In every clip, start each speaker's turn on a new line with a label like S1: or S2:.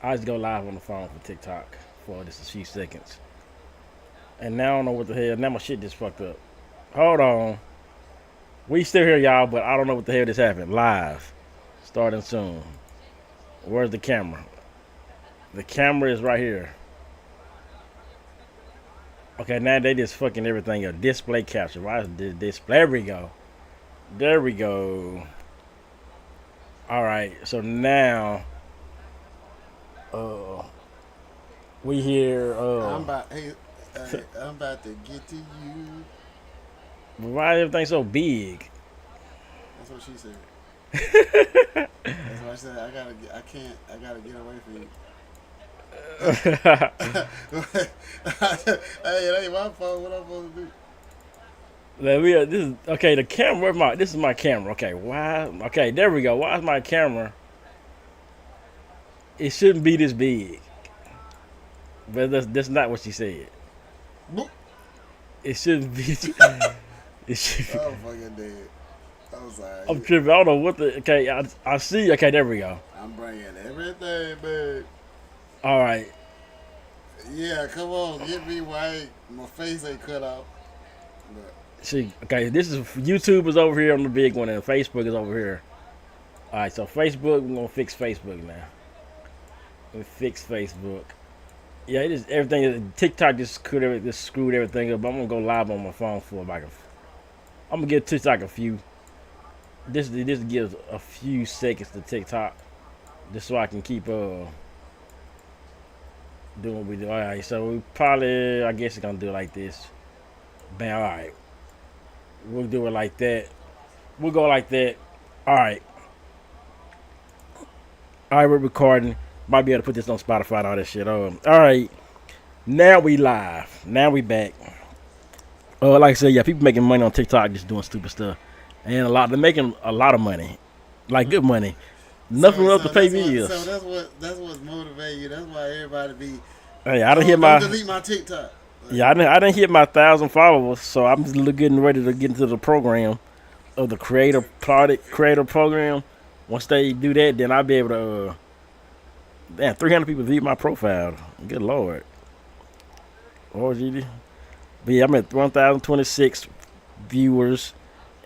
S1: I just go live on the phone for TikTok for just a few seconds. And now I don't know what the hell. Now my shit just fucked up. Hold on. We still here, y'all, but I don't know what the hell just happened. Live. Starting soon. Where's the camera? The camera is right here. Okay, now they just fucking everything up. Display capture. Why is this display? There we go. There we go. Alright, so now uh we here
S2: I'm about to get to you.
S1: why everything so big?
S2: That's what she said. That's why I said I gotta get away from you. Hey, it ain't my fault. What I'm supposed to do?
S1: This is okay. The camera. This is my camera. Okay, why? Okay, there we go. Why is my camera? It shouldn't be this big, but that's not what she said.
S2: Boop.
S1: It shouldn't be. It should.
S2: I'm fucking dead. I'm sorry.
S1: I'm tripping. I don't know what the. Okay, I see. Okay, there we go.
S2: I'm bringing everything, babe.
S1: All right.
S2: Yeah, come on, get me right. My face ain't cut out. Look.
S1: See. Okay, this is YouTube is over here on the big one, and Facebook is over here. All right, so Facebook, we're gonna fix Facebook now. We fix Facebook. Yeah, it is everything. TikTok just screwed everything up. But I'm gonna go live on my phone for about I'm gonna give TikTok a few. This gives a few seconds to TikTok, just so I can keep doing what we do. All right, so we probably I guess it's gonna do it like this. Bam. All right, we'll do it like that. We'll go like that. All right. All right, we're recording. Might be able to put this on Spotify and all that shit. All right. Now we live. Now we back. Like I said, yeah, people making money on TikTok just doing stupid stuff, and they're making a lot of money, like good money. Nothing else to pay bills.
S2: So that's what's motivating you. That's why everybody be.
S1: Hey, I didn't hit
S2: don't delete my TikTok.
S1: Yeah, I didn't hit my 1,000 followers, so I'm just getting ready to get into the program of the creator program. Once they do that, then I'll be able to. Damn, 300 people view my profile. Good lord. Lord GD. But yeah, I'm at 1,026 viewers,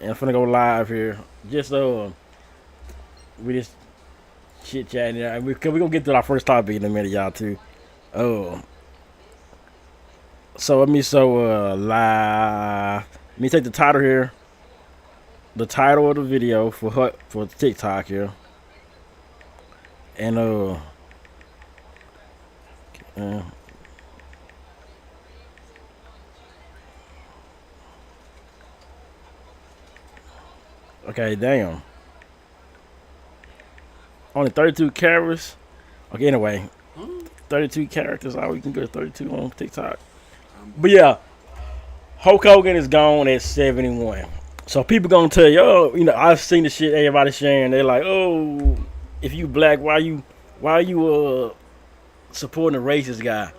S1: and I'm finna go live here. Just we just chit chatting, and we gonna get to our first topic in a minute, y'all too. So let me live. Let me take the title here. The title of the video for TikTok here, and okay, damn. Only 32 characters. Okay, anyway. 32 characters. All we can go to 32 on TikTok. But yeah, Hulk Hogan is gone at 71. So people gonna tell you, oh, I've seen the shit everybody sharing. They're like, oh, if you black, why you supporting a racist guy?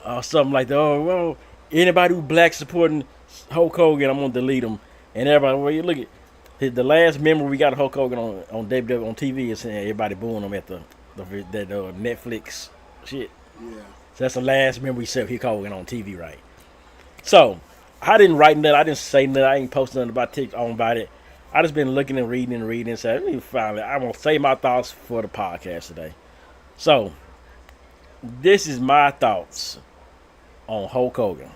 S1: Or something like that. Oh, well, anybody who black supporting Hulk Hogan, I'm gonna delete him. And everybody, well, you look at the last memory we got of Hulk Hogan on WWE on TV is everybody booing him at that Netflix shit.
S2: Yeah.
S1: So that's the last memory set Hulk Hogan on TV, right? So I didn't write nothing. I didn't say nothing. I ain't posting nothing about TikTok about it. I just been looking and reading. So let me finally, I'm gonna say my thoughts for the podcast today. So this is my thoughts on Hulk Hogan.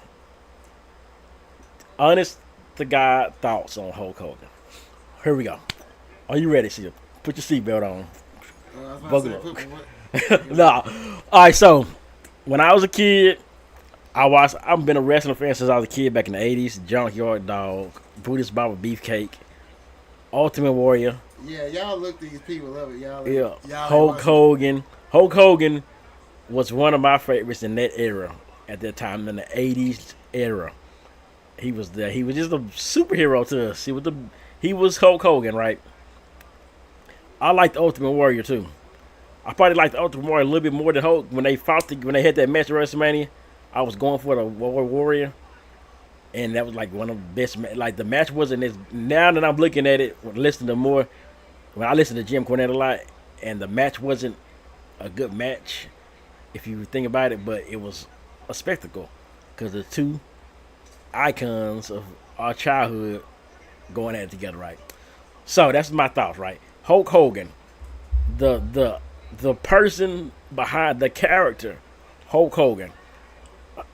S1: Honest to God thoughts on Hulk Hogan. Here we go. Are you ready, Sia? Put your seatbelt on. Buckle up. Nah. Alright, so when I was a kid, I've been a wrestling fan since I was a kid back in the 80s. Junkyard Dog, Buddhist Bible Beefcake, Ultimate Warrior.
S2: Yeah, y'all look these people up.
S1: Y'all Hulk Hogan. Hulk Hogan was one of my favorites in that era at that time, in the 80s era. He was there. He was just a superhero to us. He was Hulk Hogan, right? I like the Ultimate Warrior too. I probably like the Ultimate Warrior a little bit more than Hulk. When they had that match at WrestleMania, I was going for the Warrior, and that was like one of the best. Like the match wasn't as. Now that I'm looking at it, listening to more, when I listen to Jim Cornette a lot, and the match wasn't a good match if you think about it, but it was a spectacle because the two icons of our childhood going at it together, right? So that's my thoughts, right? Hulk Hogan, the person behind the character, Hulk Hogan.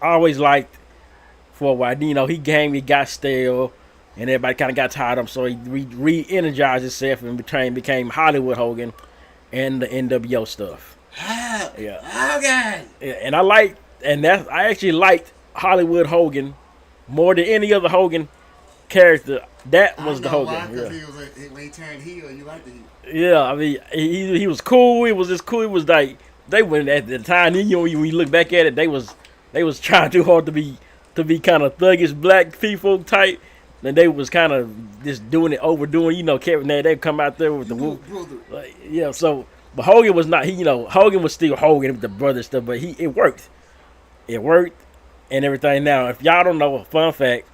S1: I always liked for a while. He got stale, and everybody kind of got tired of him. So he re-energized himself and became Hollywood Hogan, and the NWO stuff. Yeah,
S2: Hogan.
S1: yeah, and I actually liked Hollywood Hogan more than any other Hogan character. That was the Hogan.
S2: Because when he turned heel, you liked the heel.
S1: Yeah, I mean, he was cool. It was just cool. It was like they went at the time. When you look back at it, they was trying too hard to be kind of thuggish black people type. And they was kind of just overdoing. Kevin Nash, they come out there with the whoop. Like, yeah, so but Hogan was not. Hogan was still Hogan with the brother stuff, but it worked. It worked and everything. Now, if y'all don't know, a fun fact.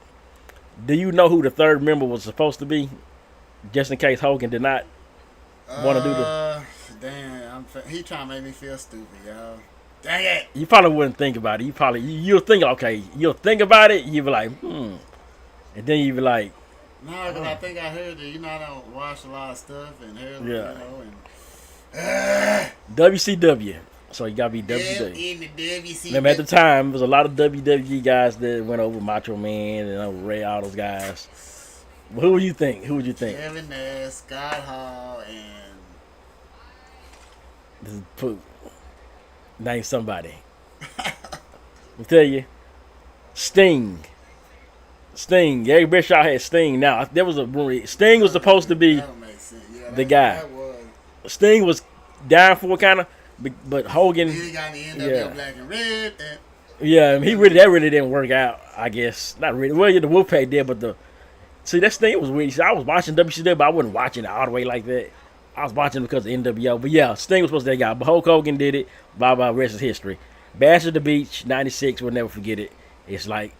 S1: Do you know who the third member was supposed to be? Just in case Hogan did not want to do the.
S2: Damn, he trying to make me feel stupid, y'all. Dang it!
S1: You probably wouldn't think about it. You'll think, okay, you'll think about it. You'll be like, and then you'll be like.
S2: No, because I think I heard that. I don't watch a lot of stuff and heard,
S1: yeah.
S2: And
S1: WCW. So you gotta be WCW. Remember at the time, there was a lot of WWE guys that went over, Macho Man and Ray, all those guys. Well, who would you think?
S2: Kevin Nash, Scott Hall, and
S1: this is poop. Name somebody. I'll tell you. Sting. Eric Bischoff had Sting. Now there was a rumor. Sting was supposed to be the guy. Sting was down for kind of. But Hogan,
S2: he got the NWO black and red.
S1: That really didn't work out. I guess not really. Well, the Wolfpack did, but that thing was weird. I was watching WCW, but I wasn't watching it all the way like that. I was watching it because of NWO. But yeah, Sting was supposed to be that guy. But Hulk Hogan did it. Blah blah. Rest is history. Bash at the Beach '96. We'll never forget it. It's like,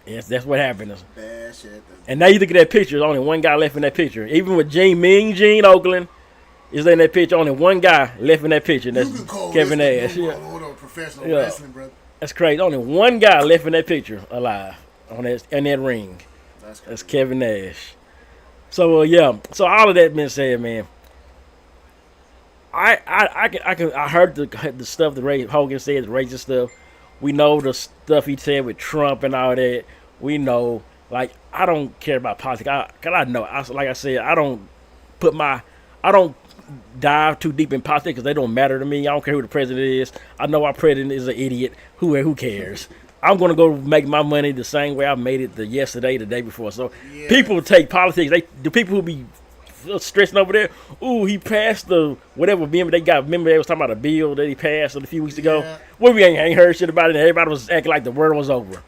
S1: that's what happened. And now you look at that picture. There's only one guy left in that picture. Even with Gene Oakland. Is in that picture. Only one guy left in that picture. And that's Kevin Nash.
S2: Professional wrestling, brother.
S1: That's crazy. Only one guy left in that picture alive in that ring. That's Kevin Nash. So So all of that being said, man, I heard the stuff that Ray Hogan said, the racist stuff. We know the stuff he said with Trump and all that. We know. Like, I don't care about politics. I know. Like I said, I don't dive too deep in politics because they don't matter to me. I don't care who the president is. I know our president is an idiot. Who cares? I'm going to go make my money the same way I made it the day before. So people take politics. The people who be stressing over there. Ooh, he passed the whatever. Remember they was talking about a bill that he passed a few weeks ago. Well, we ain't heard shit about it. And everybody was acting like the world was over.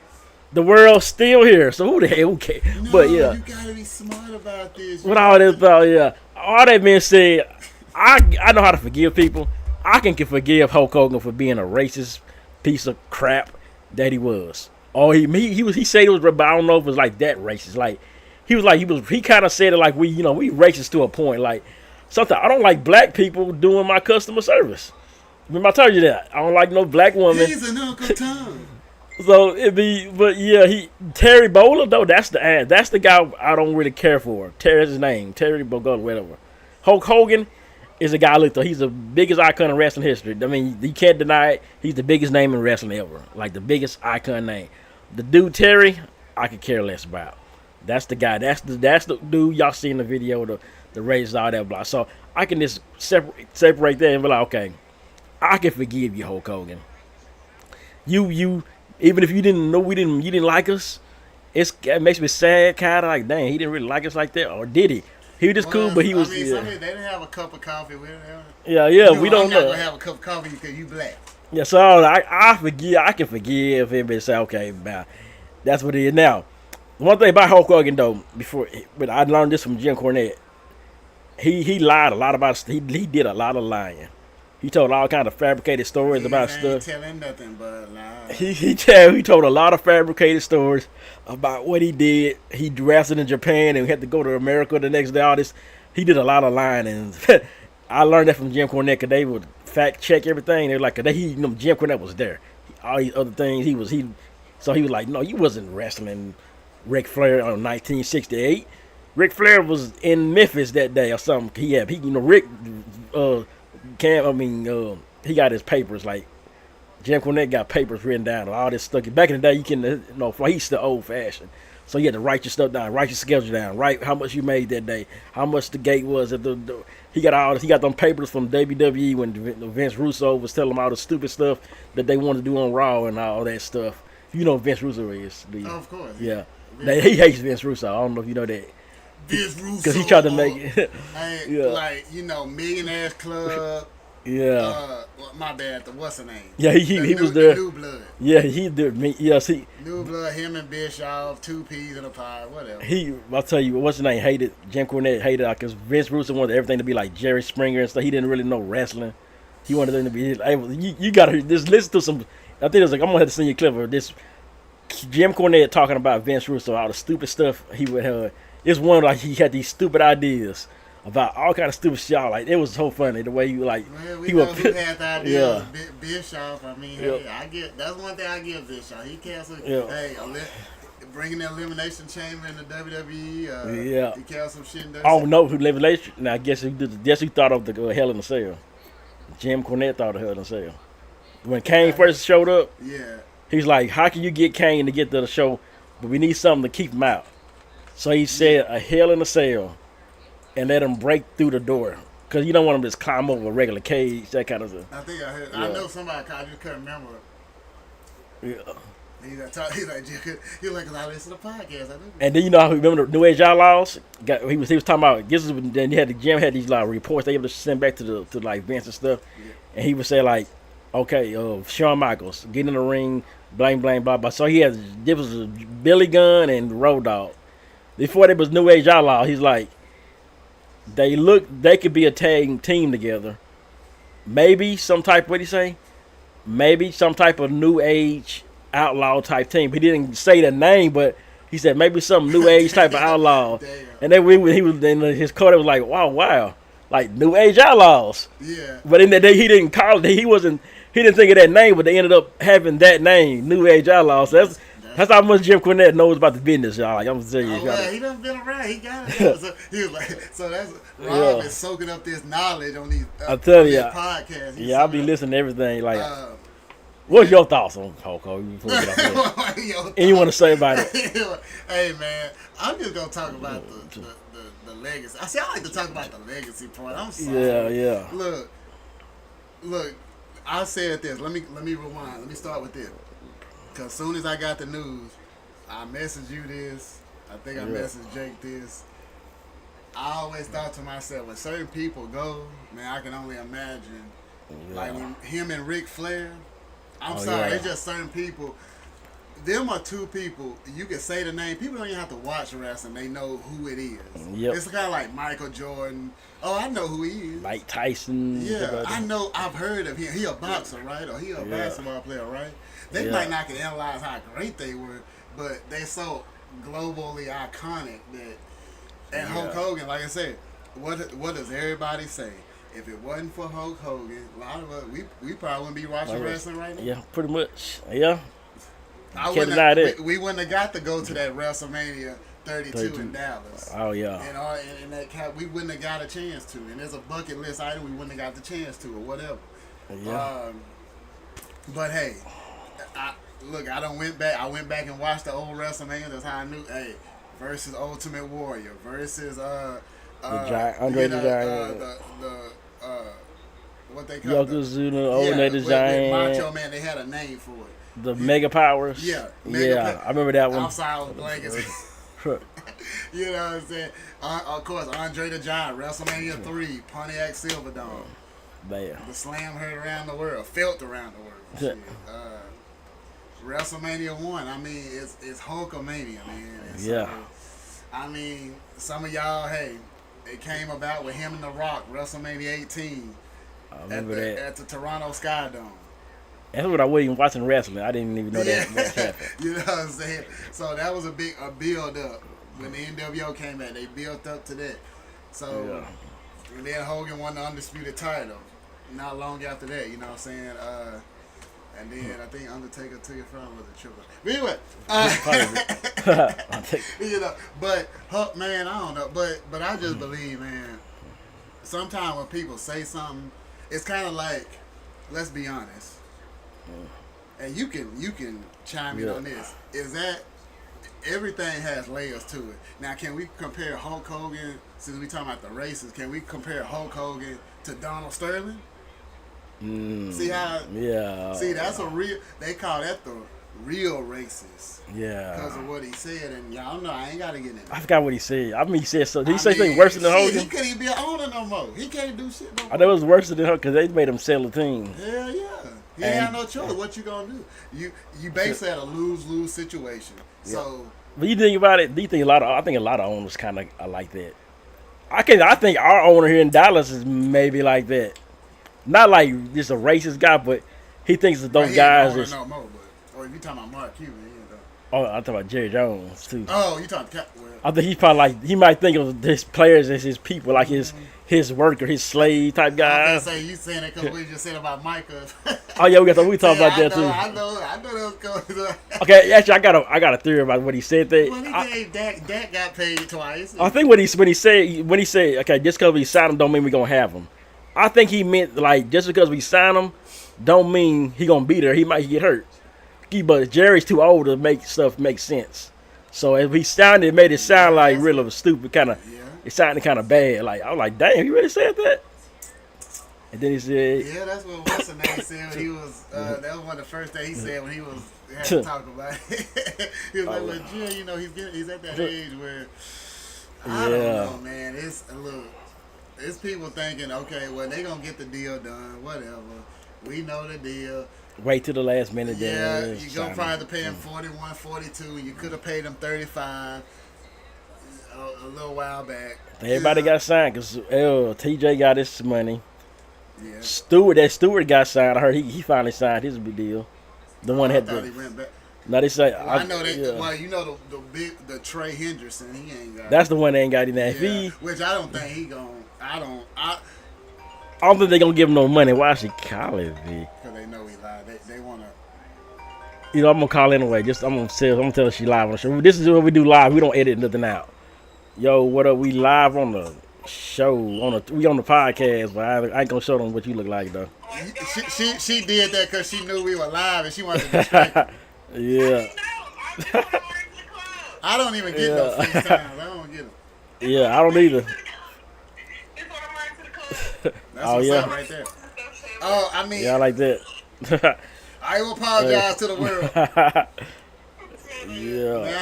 S1: The world's still here. So who the hell cares?
S2: No,
S1: but yeah,
S2: you gotta be smart about this.
S1: With all this all that being said, I know how to forgive people. I can forgive Hulk Hogan for being a racist piece of crap that he was. Oh, he said it was, but I don't know if it was like that racist. Like he kind of said it like we racist to a point. Like something I don't like black people doing my customer service. Remember I told you that I don't like no black woman.
S2: He's an Uncle Tom.
S1: So Terry Bowler though that's the guy I don't really care for. Terry's his name, Terry Bowler, whatever. Hulk Hogan is a guy I looked at. He's the biggest icon in wrestling history. I mean, you can't deny it. He's the biggest name in wrestling ever. Like the biggest icon name. The dude Terry, I could care less about. That's the guy. That's the dude y'all see in the video. The race all that blah. So I can just separate that and be like, okay, I can forgive you, Hulk Hogan. You even if you didn't know you didn't like us, it makes me sad, kind of like, dang, he didn't really like us like that, or did he? He was just cool, but he was.
S2: They didn't have a cup of coffee with him.
S1: Yeah, we don't know.
S2: I'm not gonna have a cup of coffee because you black.
S1: Yeah, so I forgive. I can forgive him and say, okay, man, that's what it is. Now, one thing about Hulk Hogan though, but I learned this from Jim Cornette. He lied a lot about. He did a lot of lying. He told all kind of fabricated stories about stuff.
S2: Telling nothing but lies.
S1: He told a lot of fabricated stories about what he did. He wrestled in Japan and had to go to America the next day. All this, he did a lot of lying, and I learned that from Jim Cornette. Cause they would fact check everything. They're like, Jim Cornette was there. All these other things, so he was like, no, you wasn't wrestling Ric Flair on 1968. Ric Flair was in Memphis that day or something. Rick, he got his papers like. Jim Cornette got papers written down, all this stuff. Back in the day, he's still old fashioned. So you had to write your stuff down, write your schedule down, write how much you made that day, how much the gate was. He got all this. He got them papers from WWE when Vince Russo was telling him all the stupid stuff that they wanted to do on Raw and all that stuff. You know who Vince Russo is, do you?
S2: Oh, of course.
S1: Yeah. He hates Vince Russo. I don't know if you know that.
S2: Vince Russo.
S1: Because he tried to make it.
S2: Like, Millionaires Club.
S1: Yeah.
S2: My bad. What's her name?
S1: Yeah, he was there.
S2: New Blood.
S1: Yeah, he did. Yes,
S2: New Blood. Him and Bischoff, 2 peas in a pie, whatever.
S1: I'll tell you, what's his name? Hated Jim Cornette. Hated because Vince Russo wanted everything to be like Jerry Springer and stuff. He didn't really know wrestling. He wanted them to be. You gotta just listen to some. I think it was like I'm gonna have to send you a clip of this. Jim Cornette talking about Vince Russo, all the stupid stuff he would have. It's one like he had these stupid ideas about all kind of stupid shit. Like it was so funny the way you like.
S2: Well,
S1: he
S2: know
S1: would.
S2: Who had the idea?
S1: Yeah.
S2: Bischoff. I mean,
S1: Yeah.
S2: hey, that's one thing I give Bischoff. He canceled.
S1: Yeah.
S2: Hey, bringing the elimination chamber in the WWE.
S1: Yeah.
S2: He canceled some shit. In
S1: I don't know who elimination. Now I guess who thought of the Hell in a Cell. Jim Cornette thought of Hell in a Cell. When Kane first showed up,
S2: yeah,
S1: he's like, "How can you get Kane to get to the show? But we need something to keep him out." So he said a Hell in a Cell, and let him break through the door because you don't want him to just climb over a regular cage, that kind of stuff.
S2: I think I heard.
S1: Yeah.
S2: I know somebody. I just couldn't remember.
S1: Yeah.
S2: He's like, cause I listen to podcasts. I do.
S1: And then remember the New Age Outlaws? He was talking about this. Then Jim had these like reports they able to send back to like Vince and stuff,
S2: Yeah.
S1: and he would say like, okay, Shawn Michaels get in the ring, blah blah. So there was a Billy Gunn and Road Dogg. Before there was New Age Outlaw, he's like, they could be a tag team together. Maybe some type. What did he say? Maybe some type of New Age outlaw type team. He didn't say the name, but he said maybe some New Age type of outlaw.
S2: Damn.
S1: And then his quarter was like, wow, like New Age Outlaws.
S2: Yeah.
S1: But in that day, he didn't call it. He didn't think of that name, but they ended up having that name, New Age Outlaws. So that's how much Jim Cornette knows about the business, y'all. Like, I'm gonna tell you.
S2: He done been around. He got it. So he was like, so that's Rob is soaking up this knowledge on these.
S1: I tell you,
S2: podcasts.
S1: I'll be listening to everything. Like, what's your thoughts on Hulk Hogan? And you want to say about it?
S2: Hey man, I'm just gonna talk about the legacy. I like to talk about the legacy part. I'm sorry.
S1: Yeah.
S2: Look. I said this. Let me rewind. Let me start with this. Cause soon as I got the news, I messaged you this. I think I messaged Jake this. I always thought to myself, when certain people go, man, I can only imagine.
S1: Yeah.
S2: Like when him and Ric Flair. I'm sorry, it's just certain people. Them are 2 people. You can say the name. People don't even have to watch wrestling. They know who it is.
S1: Yep.
S2: It's kind of like Michael Jordan. Oh, I know who he is.
S1: Mike Tyson.
S2: Yeah, I know. I've heard of him. He a boxer, right? Or he a basketball player, right? They might not can analyze how great they were, but they're so globally iconic that. And Hulk Hogan, like I said, what does everybody say? If it wasn't for Hulk Hogan, a lot of us we probably wouldn't be watching wrestling right now.
S1: Yeah, pretty much. Yeah.
S2: We wouldn't have got to go to that WrestleMania 32 in Dallas.
S1: Oh yeah.
S2: And that we wouldn't have got a chance to. And there's a bucket list item we wouldn't have got the chance to or whatever.
S1: Yeah.
S2: But hey, I went back. I went back and watched the old WrestleMania. That's how I knew. Hey, versus Ultimate Warrior versus
S1: Andre the Giant.
S2: What they call
S1: Yokozuna, the Giant.
S2: Macho Man. They had a name for it.
S1: The Mega Powers.
S2: Yeah.
S1: I remember that one.
S2: I'm sorry, blankets. You know what I'm saying? Of course, Andre the Giant, WrestleMania 3, Pontiac Silverdome.
S1: Man.
S2: The slam heard around the world, felt around the world. WrestleMania 1, I mean, it's Hulkamania, man. So, I mean, some of y'all, hey, it came about with him and The Rock, WrestleMania 18.
S1: I remember that.
S2: At the Toronto Skydome.
S1: That's what I wasn't even watching wrestling. I didn't even know that happened.
S2: You know what I'm saying? So that was a build up. When the NWO came out, they built up to that. So, and then Hogan won the Undisputed title. not long after that, you know what I'm saying? And then I think Undertaker took it from was a triple. But anyway, you know, but man, I don't know, but I just believe, man. Sometimes when people say something, it's kind of like, let's be honest, and you can chime in on this. Is that everything has layers to it? Now, can we compare Hulk Hogan? Since we talking about the races, can we compare Hulk Hogan to Donald Sterling? See how?
S1: Yeah.
S2: See, that's a real. They call that the real racist.
S1: Yeah.
S2: Because of what he said, and y'all know I ain't gotta get in it.
S1: I forgot what he said. I mean, he said so. Did he say something worse than Hogan?
S2: He can't even be an owner no more. He can't do shit no more.
S1: I know it was worse than Hogan because they made him sell the team.
S2: Hell yeah. He ain't had no choice. What you gonna do? You basically had a lose-lose situation.
S1: Yeah.
S2: So.
S1: But you think about it. Do you think I think a lot of owners kind of are like that. I think our owner here in Dallas is maybe like that. Not like just a racist guy, but he thinks that those guys is.
S2: No more, but if you talking about Mark Cuban,
S1: Oh, I'm talking about Jerry Jones too.
S2: Oh, you talking? Well,
S1: I think he's probably like he might think of his players as his people, like his worker, his slave type guy.
S2: I was gonna say you saying it because we just said about Micah.
S1: Oh yeah, we talked about that too.
S2: I know that was going.
S1: Okay, actually, I got a theory about what he said there.
S2: Well, Dak got paid twice.
S1: I think when he said okay, just because we signed him don't mean we gonna have him. I think he meant like just because we sign him don't mean he gonna be there. He might get hurt. But Jerry's too old to make stuff make sense. So if he sounded, it made it sound like real of a stupid kind of. Yeah. It sounded kind of bad. Like I was like, damn, he really said that. And then he said,
S2: yeah, that's what what's the name said when he was. That was one of the first things he said when he was had to talk about it. He was like, well, Jerry, you know, he's at that age where I don't know, man. It's a little. It's people thinking, okay, well, they gonna get the deal done, whatever. We know the deal.
S1: Wait till the last minute.
S2: Yeah, you're going to probably pay him 41, 42. You could have paid him 35 a little while back.
S1: Everybody got signed because TJ got his money.
S2: Yeah.
S1: Stewart got signed. I heard he finally signed his big deal. The one had
S2: he went back.
S1: Now they say
S2: I know they. Yeah. Well, you know the Trey Henderson. He ain't got.
S1: That's the one that ain't got enough.
S2: Yeah, which I don't think he gonna. I
S1: don't think they gonna give him no money. Why should call it, V?
S2: Because they know he lied. They wanna.
S1: You know, I'm gonna call anyway. I'm gonna tell her she live on the show. This is what we do live. We don't edit nothing out. Yo, what up? We live on the show. We on the podcast, but I ain't gonna show them what you look like though.
S2: She did that because she knew we were live and she wanted to distract.
S1: Yeah.
S2: I don't even get no FaceTimes. I don't get them.
S1: Yeah, I don't either.
S2: That's what's up right there. Oh, I mean.
S1: Yeah, I like that.
S2: I will apologize to the world.
S1: Yeah.
S2: Man,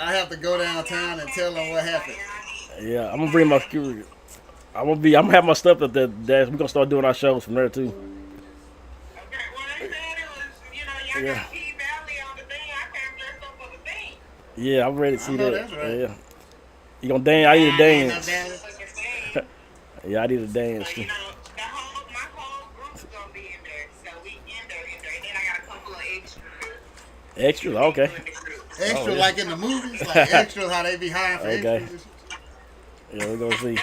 S2: I have to go downtown and tell them what happened.
S1: Yeah, I'm gonna bring my security. I'm gonna have my stuff at that. We're gonna start doing our shows from there too.
S3: Okay, well they said it was, y'all got P Valley on the thing. I came dressed up for the thing.
S1: Yeah, I'm ready to see that.
S2: That's right.
S1: Yeah. You gonna dance? I need to dance.
S3: No
S1: Yeah, I need to dance.
S3: so, my whole group's gonna be in there. So we in there. And then I got a couple of extras.
S1: Extras? Okay.
S2: Extra like in the movies? Like extras how they be hiring for extras?
S1: Yeah, we're gonna see.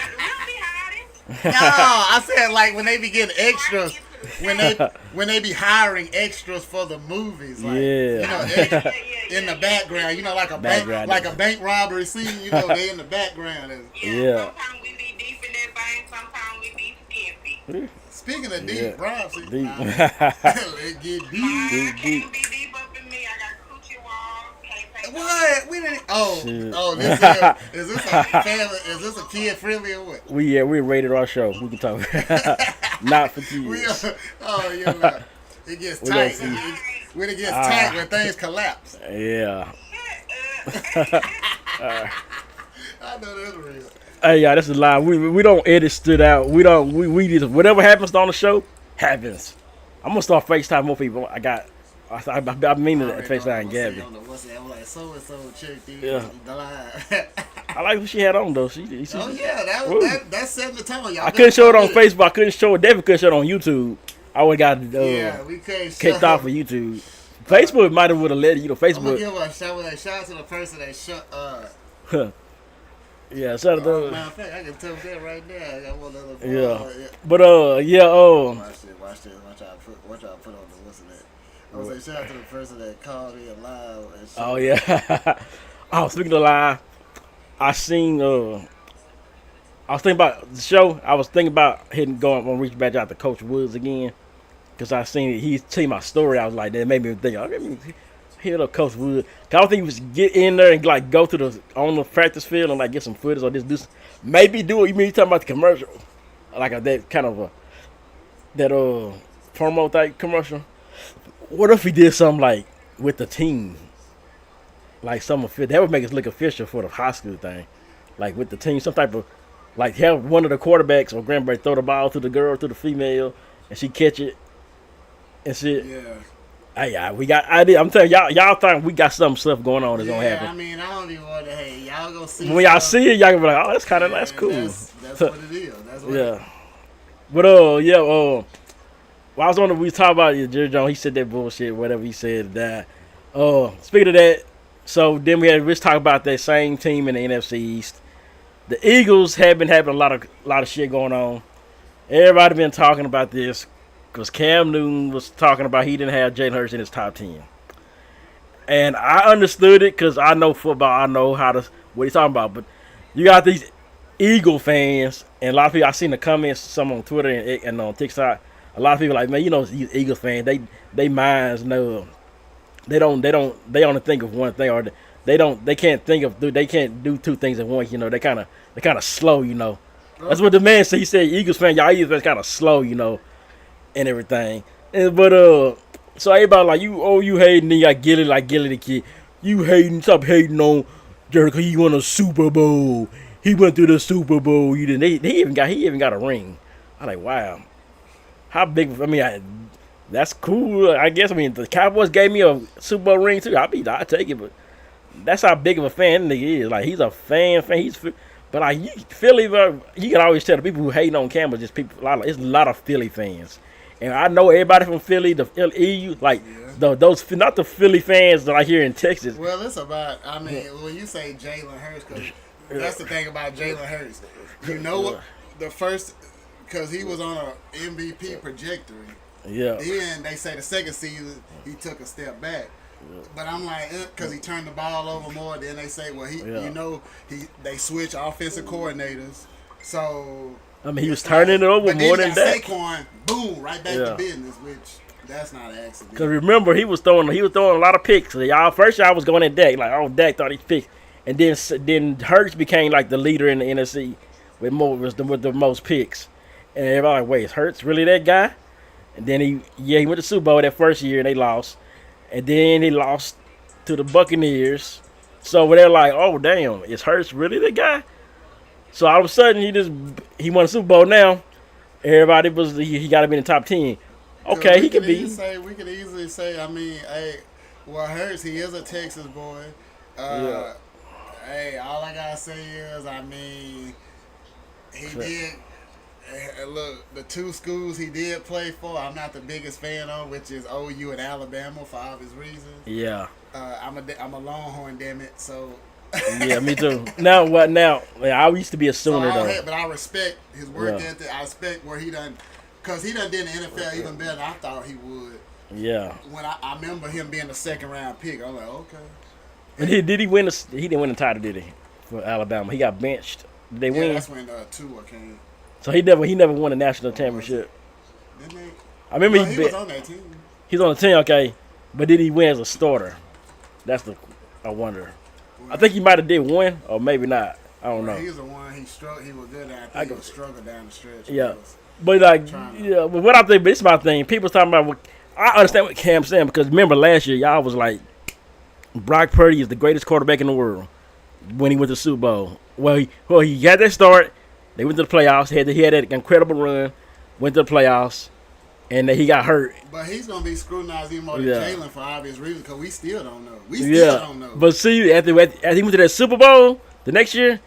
S2: No, I said like when they be getting extras, when they be hiring extras for the movies, like you know, extra in the background, you know, like a bank robbery scene, you know, they in the background.
S1: Yeah.
S3: Sometimes we be deep in that bank, sometimes we be skimpy.
S2: Speaking of deep, Rob, see,
S1: deep.
S2: Let's get deep.
S3: Can't be deep up in me. I got coochie walls. Can't take
S2: What? We didn't. Is this a family? Is this a kid friendly or what?
S1: We rated our show. We can talk. Not for kids.
S2: Yeah. It gets tight. When it gets tight, when things collapse.
S1: Yeah.
S2: I know that's real.
S1: Hey, yeah, that's a lie. We don't edit stood out. We just whatever happens on the show happens. I'm gonna start FaceTime more people. I mean to FaceTime Gabby.
S2: I'm like so checked in.
S1: Yeah.
S2: The live.
S1: I like what she had on though. She
S2: That's setting the tone, y'all.
S1: I couldn't show it on Facebook. I couldn't show it. Definitely couldn't show it on YouTube. I would have got
S2: we couldn't
S1: kicked off of YouTube. Facebook might have would have let you know. Facebook.
S2: I'm gonna give a shout to the person that
S1: Yeah, shout out to
S2: Matter of fact, I can tell that right there. I got one other.
S1: yeah. But yeah,
S2: Watch this. Watch y'all put on the what's that? I was like, shout out to the person that called in live and shit.
S1: oh yeah. Oh, speaking of live, I seen I was thinking about the show. I was thinking about going reach back out to Coach Woods again. Cause I seen it, he told my story. I was like, that made me think. Oh, let me hit up Coach Wood. Cause I don't think he was get in there and like go to the practice field and like get some footage or just maybe do it. You mean you talking about the commercial, like that kind of that promo type commercial? What if he did something like with the team, like some official? That would make us look official for the high school thing, like with the team, some type of like have one of the quarterbacks or grandpa throw the ball to the girl to the female and she catch it. And shit.
S2: Yeah.
S1: Hey, we got idea. I'm telling y'all think we got some stuff going on that's gonna happen.
S2: I mean, I don't even want to. Hey, y'all go see.
S1: When y'all see it, y'all gonna be like, oh, that's cool.
S2: That's what it is. That's what.
S1: Yeah. But well, I was on we talk about Jerry Jones. He said that bullshit, whatever he said. That. Speaking of that, so then we talk about that same team in the NFC East. The Eagles have been having a lot of shit going on. Everybody been talking about this. Because Cam Newton was talking about he didn't have Jalen Hurts in his top 10. And I understood it because I know football. I know what he's talking about. But you got these Eagle fans, and a lot of people, I seen the comments, some on Twitter and on TikTok. A lot of people like, man, you know, these Eagles fans, they minds know. They only think of one thing, or they can't do two things at once. You know, they kind of slow. You know, that's what the man said. He said, Eagles fans, y'all Eagles fans kind of slow. You know. And everything, so everybody like you hating, then you got Gilly the kid. You hating, stop hating on Jerry because he won a Super Bowl. He went through the Super Bowl. You didn't. He even got a ring. I'm like, wow, how big? I mean, that's cool. I guess. I mean, the Cowboys gave me a Super Bowl ring too. I'd take it, but that's how big of a fan the nigga is. Like he's a fan. But like Philly, you can always tell the people who hating on Campbell, just people. It's a lot of Philly fans. And I know everybody from Philly, the EU, like those, not the Philly fans that I hear in Texas.
S2: Well, it's about. I mean, when you say Jalen Hurts, cause that's the thing about Jalen Hurts. You know what? The first, because he was on a MVP trajectory. Yeah. Then they say the second season he took a step back. But I'm like, because he turned the ball over more. Then they say, well, they switch offensive coordinators, so. I mean,
S1: he was turning it over more than that.
S2: Saquon, boom, right back to business, which that's not an accident.
S1: Because remember, he was throwing a lot of picks. First I was going at Dak, like, oh, Dak thought he picked, and then Hurts became like the leader in the NFC with the most picks, and everybody like, wait, is Hurts really that guy? And then he went to Super Bowl that first year and they lost, and then he lost to the Buccaneers. So they're like, oh damn, is Hurts really the guy? So all of a sudden he won a Super Bowl now. Everybody he got to be in the top 10. Okay, he could be.
S2: We could easily say, I mean, hey, well, Hurts, he is a Texas boy. Hey, all I gotta say is, I mean, he did. Look, the two schools he did play for, I'm not the biggest fan of, which is OU and Alabama for obvious reasons. Yeah. I'm a Longhorn, damn it. So.
S1: Yeah, me too. Now what? Now I used to be a Sooner though.
S2: But I respect his work ethic. I respect where he done, cause he done did in the NFL even better than I thought he would. Yeah. When I remember him being the second round pick, I'm like, okay.
S1: And did he win? He didn't win the title, did he? For Alabama, he got benched. Did they win?
S2: That's when Tua came.
S1: So he never won a national championship.
S2: Didn't he?
S1: I remember
S2: he was on that team.
S1: He's on the team, okay. But did he win as a starter? I wonder. I think he might have did one, or maybe not. I don't know.
S2: He was the one he struggled. He was good at. I think he was struggling down the stretch.
S1: Yeah, but but what I think, this is my thing. People's talking about. I understand what Cam's saying because remember last year y'all was like, Brock Purdy is the greatest quarterback in the world when he went to the Super Bowl. Well, he got that start. They went to the playoffs. He had that incredible run. Went to the playoffs. And then he got hurt.
S2: But he's going to be scrutinized even more than Jalen for obvious reasons because we still don't know. We still don't know.
S1: But see, after he went to that Super Bowl the next year,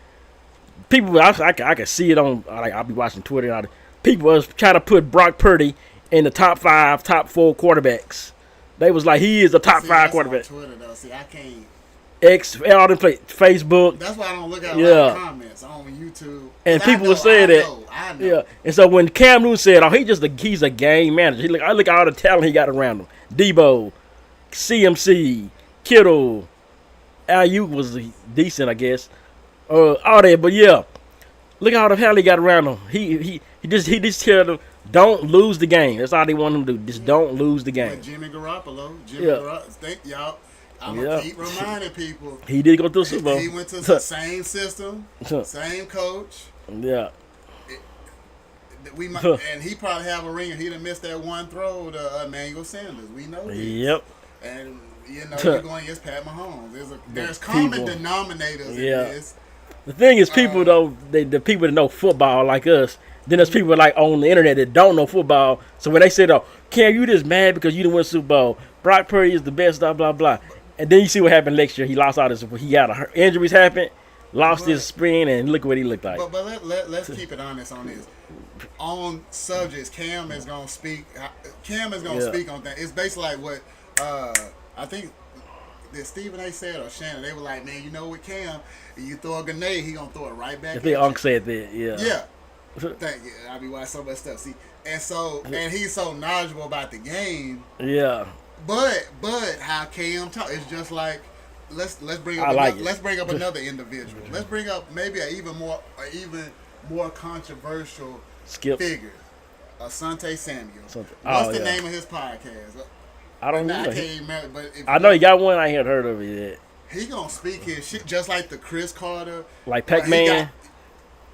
S1: people, I can see it on, like, I'll be watching Twitter. And people was trying to put Brock Purdy in the top 4 quarterbacks. They was like, he is a top 5 quarterback.
S2: On Twitter, though. See, I can't.
S1: X, all them Facebook.
S2: That's why I don't look at a lot of comments on YouTube.
S1: And people will say that.
S2: I know.
S1: Yeah. And so when Cam Newton said, "Oh, he's a game manager," I look at all the talent he got around him. Debo, CMC, Kittle, Ayuk was decent, I guess. All that, but yeah, look at all the talent he got around him. He just tell them, don't lose the game. That's all they want him to do. Just don't lose the game.
S2: With Jimmy Garoppolo, thank y'all. I'm gonna keep reminding people.
S1: He did go through Super Bowl.
S2: He went to the same system, same coach.
S1: Yeah.
S2: And he probably have a ring, and he'd have missed that one throw to Emmanuel Sanders. We know this.
S1: Yep.
S2: And you're going against Pat Mahomes. There's common denominators in this.
S1: The thing is, people though, the people that know football like us. Then there's people like on the internet that don't know football. So when they say, "Oh, Cam, you just mad because you didn't win Super Bowl. Brock Purdy is the best." Blah blah blah. And then you see what happened next year. He lost all his. He got injuries happen, lost his spin, and look what he looked like.
S2: But let's keep it honest on this. On subjects, Cam is gonna speak. Cam is gonna speak on that. It's basically like what I think that Stephen A. said or Shannon. They were like, "Man, you know what, Cam? You throw a grenade, he gonna throw it right back."
S1: I think Unc said that. Yeah.
S2: Yeah. Thank you. I be watching so much stuff. See, and he's so knowledgeable about the game.
S1: Yeah.
S2: But how Cam talk, it's just like let's bring up let's bring up another individual. Let's bring up maybe an even more controversial figure. Asante Samuel. What's the name of his podcast?
S1: I don't know.
S2: I can't even remember, but
S1: I know he got one. I ain't heard of it yet.
S2: He gonna speak his shit just like the Chris Carter,
S1: like Pac-Man.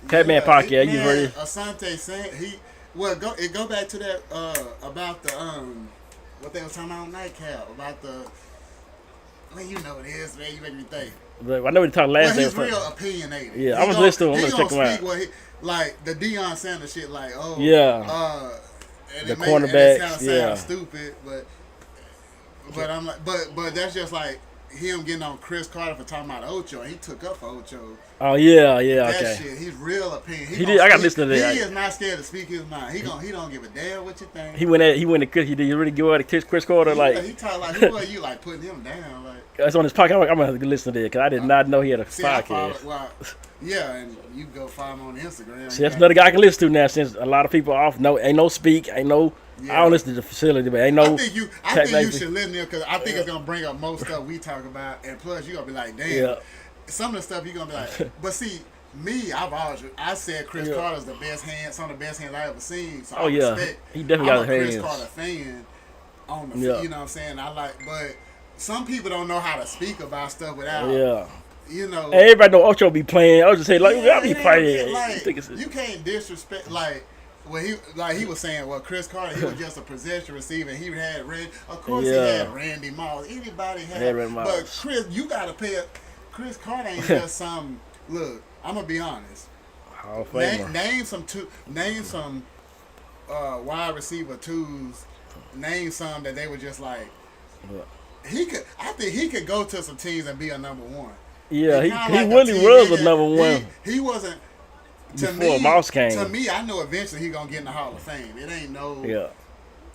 S1: Pac-Man podcast. You heard it?
S2: Asante Samuel. Go back to that about the what they was talking about on Nightcap about the. Well, you know what it is, man. You make me think.
S1: But I know we talked last day.
S2: He's real opinionated.
S1: Yeah, I'm gonna listen to him. I'm gonna check him out.
S2: Like the Deion Sanders shit, like
S1: and
S2: the
S1: cornerbacks,
S2: it kind of sounds stupid, but I'm like, but that's just like him getting on Chris Carter for talking about Ocho, and he took up for Ocho.
S1: Oh yeah,
S2: that
S1: okay.
S2: Shit, he's real opinion.
S1: He did. I got to listen to that.
S2: He is not scared to speak his mind. He don't give a damn what you think.
S1: He went to Chris. He did really go at Chris Carter
S2: he talk like who are you like putting him down like.
S1: That's on his podcast. I'm gonna listen to it because I did not know he had a podcast.
S2: Yeah, and you can go follow him on Instagram.
S1: See, that's another guy I can listen to now since a lot of people are off. Ain't no speak, ain't no. Yeah. I don't listen to the facility, but ain't no.
S2: I think you should listen to it because I think it's gonna bring up most stuff we talk about, and plus you are gonna be like, damn. Some of the stuff you are gonna be like, but see, me, I said Chris Carter's the best hand, some of the best hands I ever seen. So
S1: he definitely got hands.
S2: I'm a Chris Carter fan on the, you know what I'm saying? But some people don't know how to speak about stuff without. You know,
S1: and everybody know Ocho be playing. I was just saying, I be playing.
S2: You can't disrespect Well, he was saying, Chris Carter, he was just a possession receiver. He had of course he had Randy Moss. Anybody had Randy Moss. But Chris, you gotta pay. Chris Carter ain't just some. Look, I'm gonna be honest. Name some wide receiver twos. Name some that they were just like. I think he could go to some teams and be a number one. Yeah, he really was a number one. He wasn't.
S1: Before Moss came.
S2: To me, I know eventually he's gonna get in the Hall of Fame. It ain't no.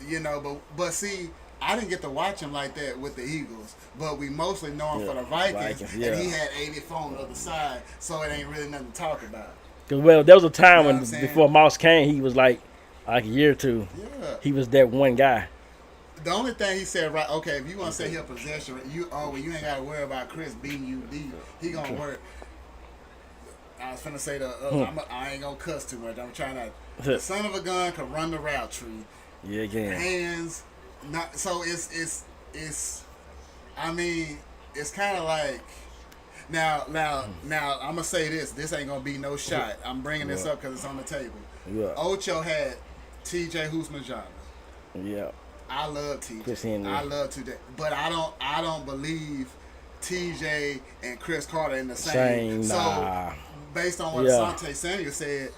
S2: You know, but see, I didn't get to watch him like that with the Eagles, but we mostly know him for the Vikings, and he had 84 on the other side, so it ain't really nothing to talk about.
S1: Because there was a time when before Moss came, he was like a year or two. Yeah. He was that one guy.
S2: The only thing he said, right? Okay, if you want to say he'll possession, you ain't got to worry about Chris beating you deep. He gonna work. I was finna say I ain't gonna cuss too much. I'm trying to. The son of a gun can run the route tree.
S1: Yeah, again.
S2: Hands, not so. It's. I mean, it's kind of like. Now, I'm gonna say this. This ain't gonna be no shot. I'm bringing this up because it's on the table. Yeah. Ocho had T.J. Husmanjana. Yeah. I love TJ. I love TJ, but I don't believe TJ and Chris Carter in the same. So based on what Asante Samuel said,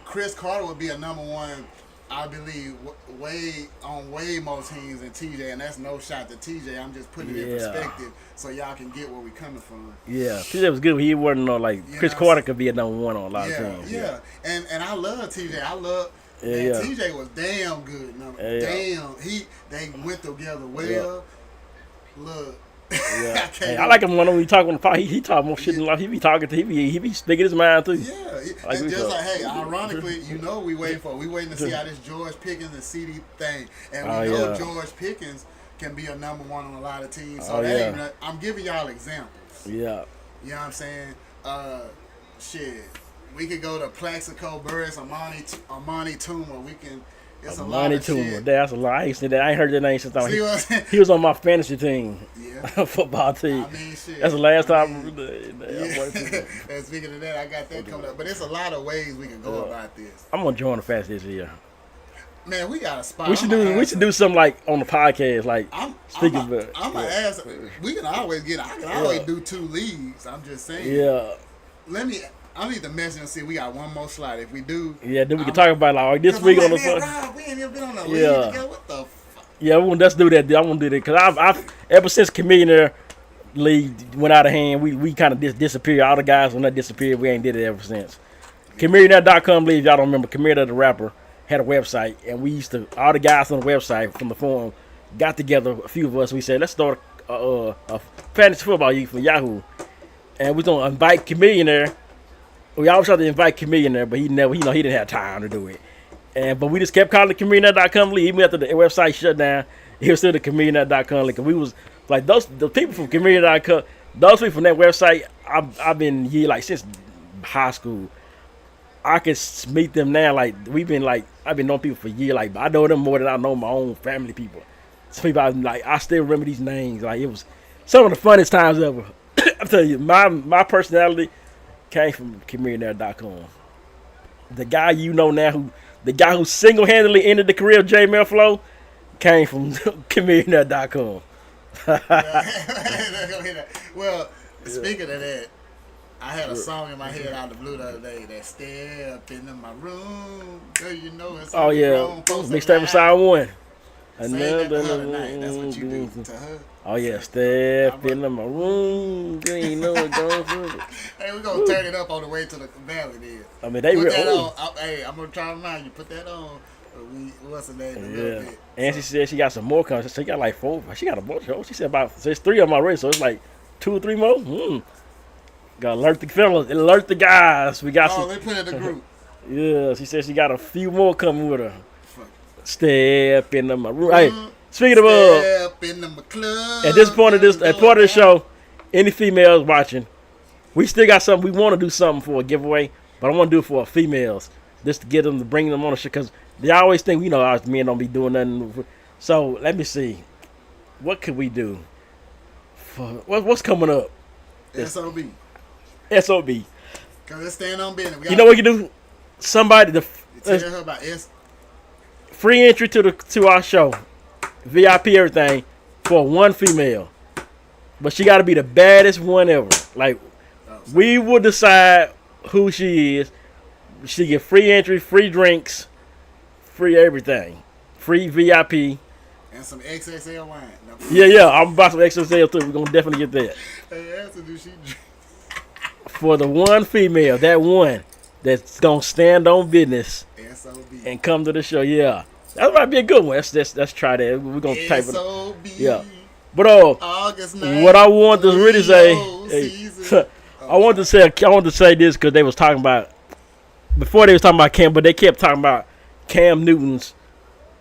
S2: Chris Carter would be a number one. I believe way more teams than TJ, and that's no shot to TJ. I'm just putting it in perspective so y'all can get where we coming from. Yeah, TJ
S1: was good. He wasn't Chris Carter could be a number one on a lot of teams.
S2: Yeah, and I love TJ. TJ was damn good. Damn, they went together well. Look.
S1: Yeah. Hey, I like him when we talk on the phone. He talk more shit than life. He be talking to he be speaking his mind too.
S2: Yeah,
S1: Like
S2: it's
S1: we
S2: just
S1: talk.
S2: like, hey, ironically, we waiting to see how this George Pickens and CD thing, and we know George Pickens can be a number one on a lot of teams. So I'm giving y'all examples.
S1: Yeah.
S2: You know what I'm saying? Shit, we could go to Plaxico Burris, Amani Toomer. We can. It's a lot of shit.
S1: That's a lot. I ain't seen that. I ain't heard that name since he
S2: See
S1: was on my fantasy team.
S2: Yeah.
S1: Football team.
S2: I mean, shit.
S1: That's the last time.
S2: And speaking of that, I got that coming up. But it's a lot of ways we can go about this.
S1: I'm gonna join the fast this year.
S2: Man, we got a spot.
S1: We should do something like on the podcast, like speaking about.
S2: I'm gonna ask. We can always I can always do 2 leagues. I'm just saying.
S1: Yeah.
S2: I need to message and see. We got one more slot. If we do,
S1: then we can talk about like this week on the
S2: phone. We ain't even been on the league together. What the fuck?
S1: Yeah, let's do that. I want to do that because I've ever since Chameleonaire League went out of hand, we kind of disappeared. All the guys when that disappeared, we ain't did it ever since. Chameleonaire.com league. Y'all don't remember? Chameleonaire the rapper had a website, and we used to all the guys on the website from the forum got together. A few of us. We said let's start a fantasy football league for Yahoo, and we gonna invite Chameleonaire. We always tried to invite Chameleonaire, but he didn't have time to do it. But we just kept calling it Chameleonaire.com league. Even after the website shut down, it was still the Chameleonaire.com league. And we was like the people from Chameleonaire.com, those people from that website. I've been here like since high school. I can meet them now. Like I've been knowing people for years. Like I know them more than I know my own family people. Some people I still remember these names. Like it was some of the funniest times ever. I tell you, my personality came from Chameleonaire.com. The guy you know now, the guy who single-handedly ended the career of J Melflow, came from Chameleonaire.com.
S2: Well, speaking of that, I had a song in my head out of the blue the other day that step into my room. Girl, you know it's
S1: mixtape of side one.
S2: Another night. That's what you do to her.
S1: Oh yeah, step into my room. Girl, you know it's going through.
S2: Hey, we're gonna turn it up on the way to the valley then.
S1: I mean, they
S2: put that
S1: on.
S2: Hey, I'm gonna try to remind you, put that on. What's the name? A little bit.
S1: And she said she got some more coming. She got like 4. She got a bunch. She said there's 3 of them already, so it's like 2 or 3 more. Gotta alert the fellas, alert the guys. We got some.
S2: They put in the group.
S1: Yeah, she said she got a few more coming with her. Step into my room. Hey, speaking of
S2: step into my club.
S1: At this point of the show, any females watching, we still got something. We want to do something for a giveaway, but I want to do it for females, just to get them to bring them on the show because they always think us men don't be doing nothing. So let me see, what could we do? What's coming up?
S2: SOB.
S1: SOB.
S2: Cause let's stand on business.
S1: You know what you do? Somebody
S2: tell her about
S1: free entry to our show, VIP everything for one female, but she got to be the baddest one ever. Like we will decide who she is. She get free entry, free drinks, free everything, free VIP,
S2: and some XXL wine. No.
S1: Yeah, I'm about some XXL too. We're gonna definitely get that.
S2: Hey, do she drink? For
S1: the one female, that one that's gonna stand on business.
S2: SOB.
S1: And come to the show, that might be a good one. Let's try that. We're gonna type it. Yeah, but
S2: August 9th,
S1: what I want to really say, I want to say this because they was talking about before they was talking about Cam, but they kept talking about Cam Newton's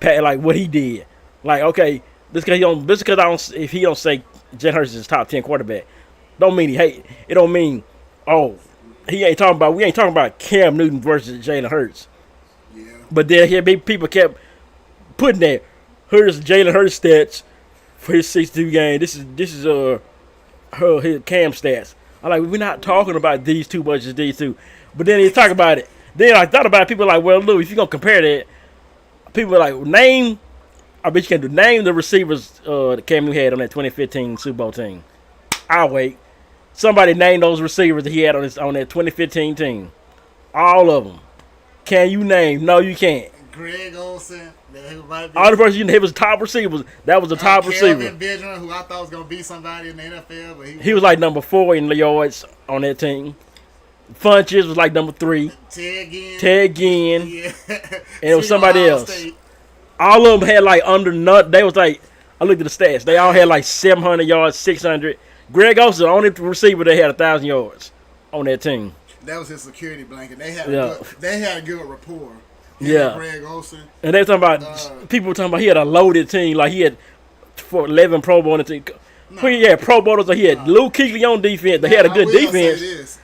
S1: like what he did. Like okay, because if he don't say Jalen Hurts is top 10 quarterback, don't mean he hate. It don't mean we ain't talking about Cam Newton versus Jalen Hurts. But then people kept putting that. Here's Jalen Hurts stats for his 62 game. This is his Cam stats. I'm like, we're not talking about these two much as these two. But then he talk about it. Then I thought about it. People are like, well, look, if you're gonna compare that, people are like, name the receivers that Cam Newton had on that 2015 Super Bowl team. I'll wait. Somebody name those receivers that he had on that 2015 team. All of them. Can you name? No, you can't.
S2: Greg Olsen.
S1: All the person he was top receivers. That was the top receiver.
S2: Kelvin Benjamin, who I thought was gonna be somebody in the NFL, but
S1: he was like number 4 in the yards on that team. Funches was like number 3. Ted Ginn. Yeah. And it was somebody else. State. All of them had like under nut. They was like I looked at the stats. They all had like 700 yards, 600. Greg Olsen, the only receiver that had 1,000 yards on that team.
S2: That was his security blanket. They had
S1: Yeah.
S2: a good rapport. Him
S1: Yeah.
S2: and Greg Olsen.
S1: And they were talking about people were talking about he had a loaded team. Like he had 11 Pro Bowl on the team. He had Pro Bowlers. He had Lou Kuechly on defense. They had a good defense.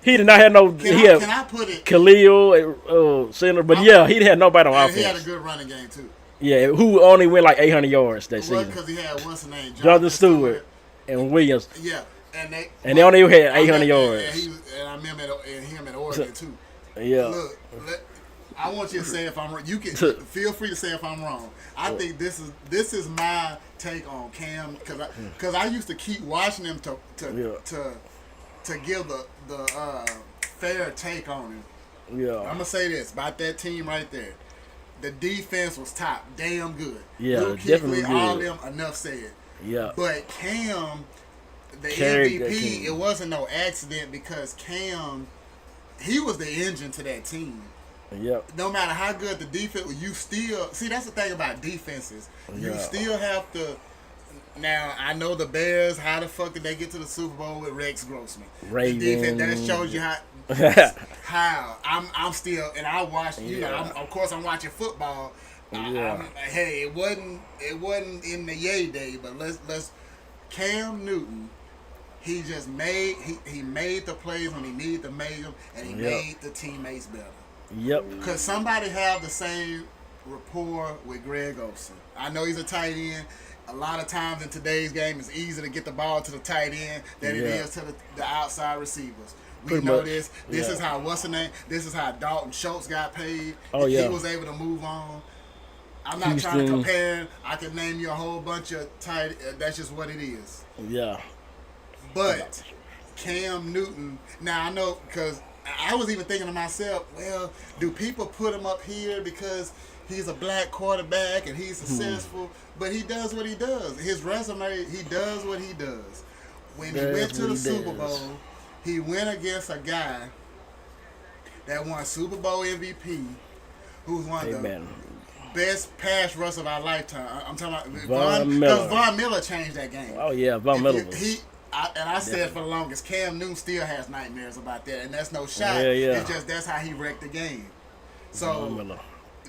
S1: He did not have no.
S2: Can I put it?
S1: Khalil center, but yeah, he had nobody on
S2: And
S1: offense.
S2: he had a good running game too.
S1: Yeah, who only went like 800 yards that
S2: Well,
S1: season.
S2: because he had what's the name?
S1: Jonathan Stewart and Williams.
S2: Yeah,
S1: And they only had 800 yards.
S2: And I remember him at Oregon too.
S1: Yeah.
S2: Look, I want you to say if I'm wrong. You can feel free to say if I'm wrong. I think this is my take on Cam because I used to keep watching him to give the fair take on him.
S1: Yeah.
S2: I'm gonna say this about that team right there. The defense was top, damn good.
S1: Yeah,
S2: Luke
S1: definitely
S2: Kuechly,
S1: good.
S2: all them, enough said.
S1: Yeah.
S2: But Cam, the
S1: Carried that
S2: MVP,
S1: team.
S2: it wasn't no accident because Cam, he was the engine to that team.
S1: Yep.
S2: No matter how good the defense, you still see. That's the thing about defenses. You
S1: Yeah.
S2: still have to. Now I know the Bears. How the fuck did they get to the Super Bowl with Rex Grossman?
S1: Ravens.
S2: The defense, that shows you how. How I'm still, and I watch. You know, of course, I'm watching football.
S1: Yeah.
S2: Hey, it wasn't in the yay day, but let's. Cam Newton, he just made he made the plays when he needed to make them, and he made the teammates better.
S1: Yep.
S2: Could somebody have the same rapport with Greg Olsen? I know he's a tight end. A lot of times in today's game, it's easier to get the ball to the tight end than it is to the outside receivers. We
S1: Pretty
S2: know
S1: much.
S2: this. This is how what's the name? This is how Dalton Schultz got paid.
S1: Oh, yeah.
S2: He was able to move on. I'm not trying to
S1: Houston.
S2: compare. I could name you a whole bunch of tight. That's just what it is.
S1: Yeah.
S2: But Cam Newton. Now I know because I was even thinking to myself, well, do people put him up here because he's a black quarterback and he's successful? But he does what he does. His resume, he does what he does. When he went to the Super Bowl, he went against a guy that won Super Bowl MVP, who's one of the best pass rush of our lifetime. I'm talking about
S1: Von Miller.
S2: because Von Miller changed that game.
S1: Oh yeah, Von Miller.
S2: I said for the longest, Cam Newton still has nightmares about that, and that's no shot.
S1: Yeah.
S2: It's just that's how he wrecked the game. So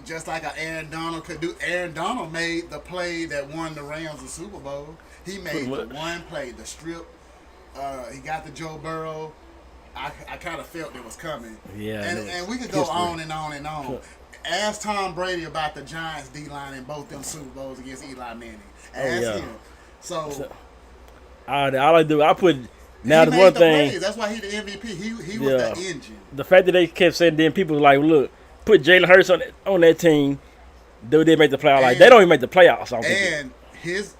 S2: just like Aaron Donald could do, Aaron Donald made the play that won the Rams the Super Bowl. He made the one play, the strip. He got the Joe Burrow. I kind of felt it was coming.
S1: Yeah.
S2: And we could go on and on and on. Ask Tom Brady about the Giants D-line in both them Super Bowls against Eli Manning. Ask him. So
S1: all I do, I put now
S2: he
S1: the
S2: made
S1: one
S2: the
S1: thing.
S2: plays. That's why he the MVP. He was the engine.
S1: The fact that they kept saying, then people were like, look, put Jalen Hurts on that team. They make the playoffs. Like they don't even make the playoffs.
S2: And his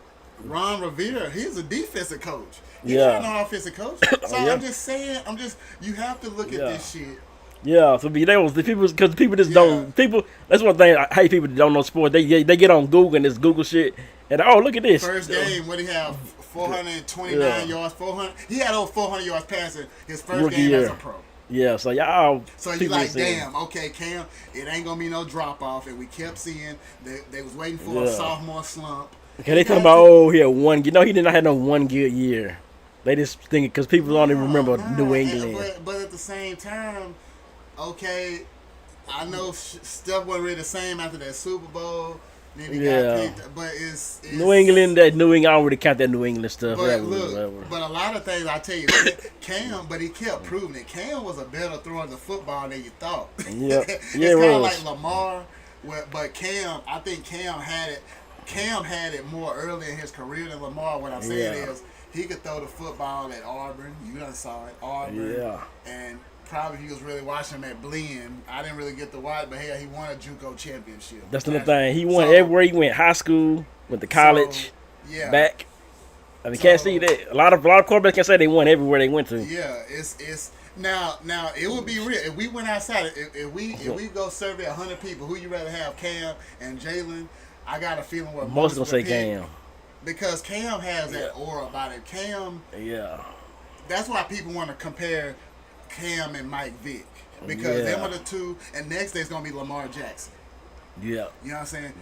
S2: Ron Rivera, he's a defensive coach. He's
S1: Yeah.
S2: not an offensive coach. So I'm just saying, you have to look at this shit.
S1: Yeah, so there was the people because people just don't people. That's one thing I hate people that don't know sports. They get on Google and this Google shit and look at this.
S2: First game, what did he have? 429 yards. 400. He had over 400 yards passing his first
S1: Rookie
S2: game
S1: year.
S2: as a pro.
S1: Yeah, so y'all.
S2: So you like, damn, okay, Cam, it ain't gonna be no drop off, and we kept seeing they was waiting for a sophomore slump.
S1: Okay, they talking about he had one. You know, he did not have no one good year. They just thinking because people don't even remember New England.
S2: But at the same time, okay, I know stuff wasn't really the same after that Super Bowl. Then he got picked, but it's
S1: New England. That New England, I don't really count that New England stuff.
S2: But but a lot of things I tell you, Cam, but he kept proving it. Cam was a better thrower of the football than you thought.
S1: Yeah,
S2: it's kind of like Lamar, but Cam, I think Cam had it. Cam had it more early in his career than Lamar. What I'm saying is he could throw the football at Auburn. You done saw it, Auburn.
S1: Yeah.
S2: And probably he was really watching him at Blinn. I didn't really get to watch, but hell, he won a JUCO championship.
S1: That's the thing. He won everywhere he went. High school, went to college, back. I mean, can't see that. A lot of quarterbacks can say they won everywhere they went to.
S2: Yeah, it's now it would be real if we went outside. If we go survey 100 people, who you rather have, Cam and Jalen? I got a feeling what
S1: most gonna say Cam
S2: because Cam has that aura about it. Cam, that's why people want to compare Cam and Mike Vick because them are the two. And next there's gonna be Lamar Jackson.
S1: Yeah.
S2: You know what I'm saying?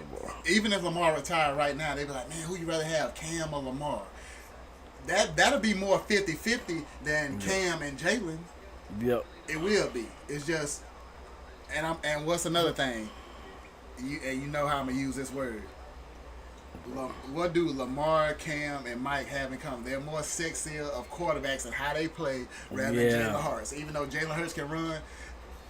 S2: Even if Lamar retired right now, they'd be like, man, who you rather have, Cam or Lamar? That'll be more 50-50 than Cam and Jalen.
S1: Yep.
S2: It will be. It's just, and what's another thing? You know how I'm gonna use this word. What do Lamar, Cam, and Mike have in common? They're more sexier of quarterbacks and how they play rather than Jalen Hurts. Even though Jalen Hurts can run,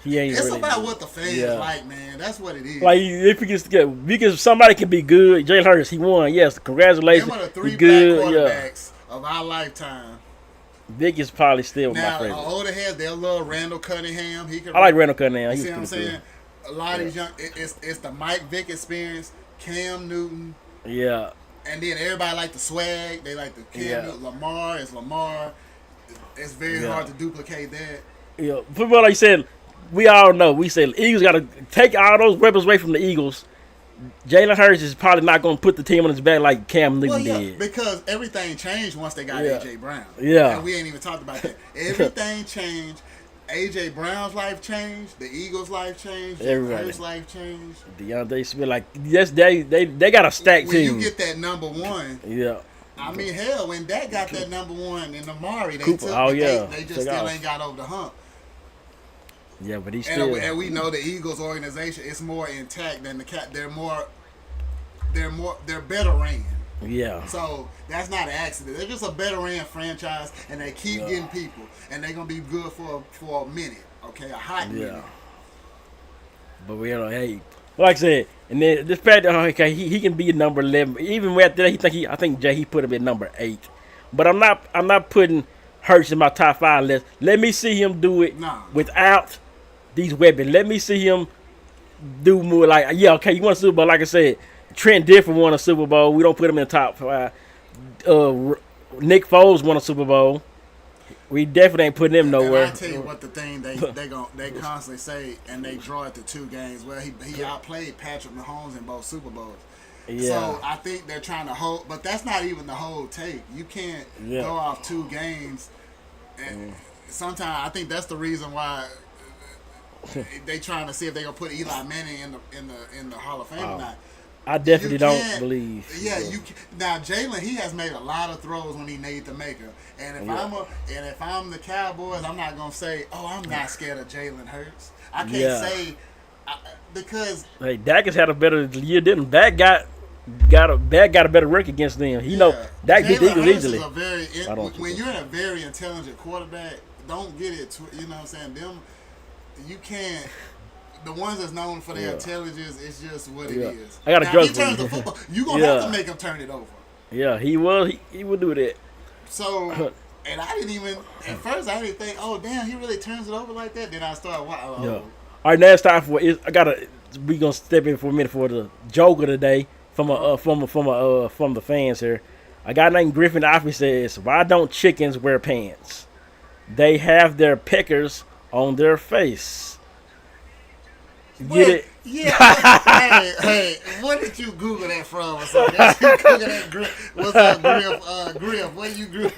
S2: it's really about what the fans like, man. That's what it is.
S1: Like if you get because somebody can be good. Jalen Hurts, he won. Yes, congratulations.
S2: Them are the three black
S1: good.
S2: quarterbacks of our lifetime.
S1: Vic is probably still
S2: now,
S1: my favorite.
S2: Older heads, they'll love Randall Cunningham.
S1: I like Randall Cunningham.
S2: You see what I'm saying? A lot of these young, it's the Mike Vick experience, Cam Newton.
S1: Yeah.
S2: And then everybody like the swag. They like the Cam Newton. Lamar is Lamar. It's very hard to duplicate that.
S1: Yeah. Football, like you said, we all know. We said Eagles got to take all those weapons away from the Eagles. Jalen Hurts is probably not going to put the team on his back like Cam Newton did.
S2: Because everything changed once they got A.J. Brown.
S1: Yeah.
S2: And we ain't even talked about that. Everything changed. A.J. Brown's life changed. The Eagles' life changed. Hurts' life changed.
S1: DeAndre Smith, like, yes, they got a stacked team.
S2: When you get that number one.
S1: Yeah.
S2: I mean, hell, when Dak got that number one in Amari, they just still ain't got over the hump.
S1: Yeah, but he's still.
S2: And we know the Eagles organization is more intact than the Cat. They're better ran.
S1: Yeah.
S2: So that's not an accident. They're just a better ran franchise, and they keep getting people, and they're gonna be good for a minute. Okay, a hot minute.
S1: But we don't. Hey, like I said, and then this fact that okay, he can be a number 11. Even after that, I think Jay he put him at number 8. But I'm not putting Hurts in my top 5 list. Let me see him do it without these weapons. Let me see him do more like okay, you want a Super Bowl? Like I said, Trent Dilfer won a Super Bowl. We don't put him in the top 5. Nick Foles won a Super Bowl. We definitely ain't putting him nowhere.
S2: And I tell you what, the thing they constantly say, and they draw it to 2 games. Well, he outplayed Patrick Mahomes in both Super Bowls. Yeah. So I think they're trying to hold, but that's not even the whole take. You can't go off 2 games, and sometimes I think that's the reason why they trying to see if they gonna put Eli Manning in the Hall of Fame or not.
S1: I definitely don't believe.
S2: Yeah, you can, now Jalen, he has made a lot of throws when he needed to make them. And if I'm the Cowboys, I'm not gonna say, "Oh, I'm not scared of Jalen Hurts." I can't say because
S1: Dak has had a better year. Didn't Dak got a better record against them? Dak beat the Eagles easily.
S2: When you're a very intelligent quarterback, don't get it. You know what I'm saying? You can't. The ones that's known for their intelligence, it's just what it is.
S1: I got a joke.
S2: He turns the football. You gonna have to make him turn it over.
S1: Yeah, he will. He will do that.
S2: So, and I didn't even at first. I didn't think, oh damn, he really turns it over like that. Then I started. Wow.
S1: All right, now it's time for. We gonna step in for a minute for the joke of the day from the fans here. A guy named Griffin Offie says, "Why don't chickens wear pants? They have their peckers on their face." Get it?
S2: Yeah. hey, what did you Google that from? Or something? You Google that Griff? What's up, Griff? What you Google?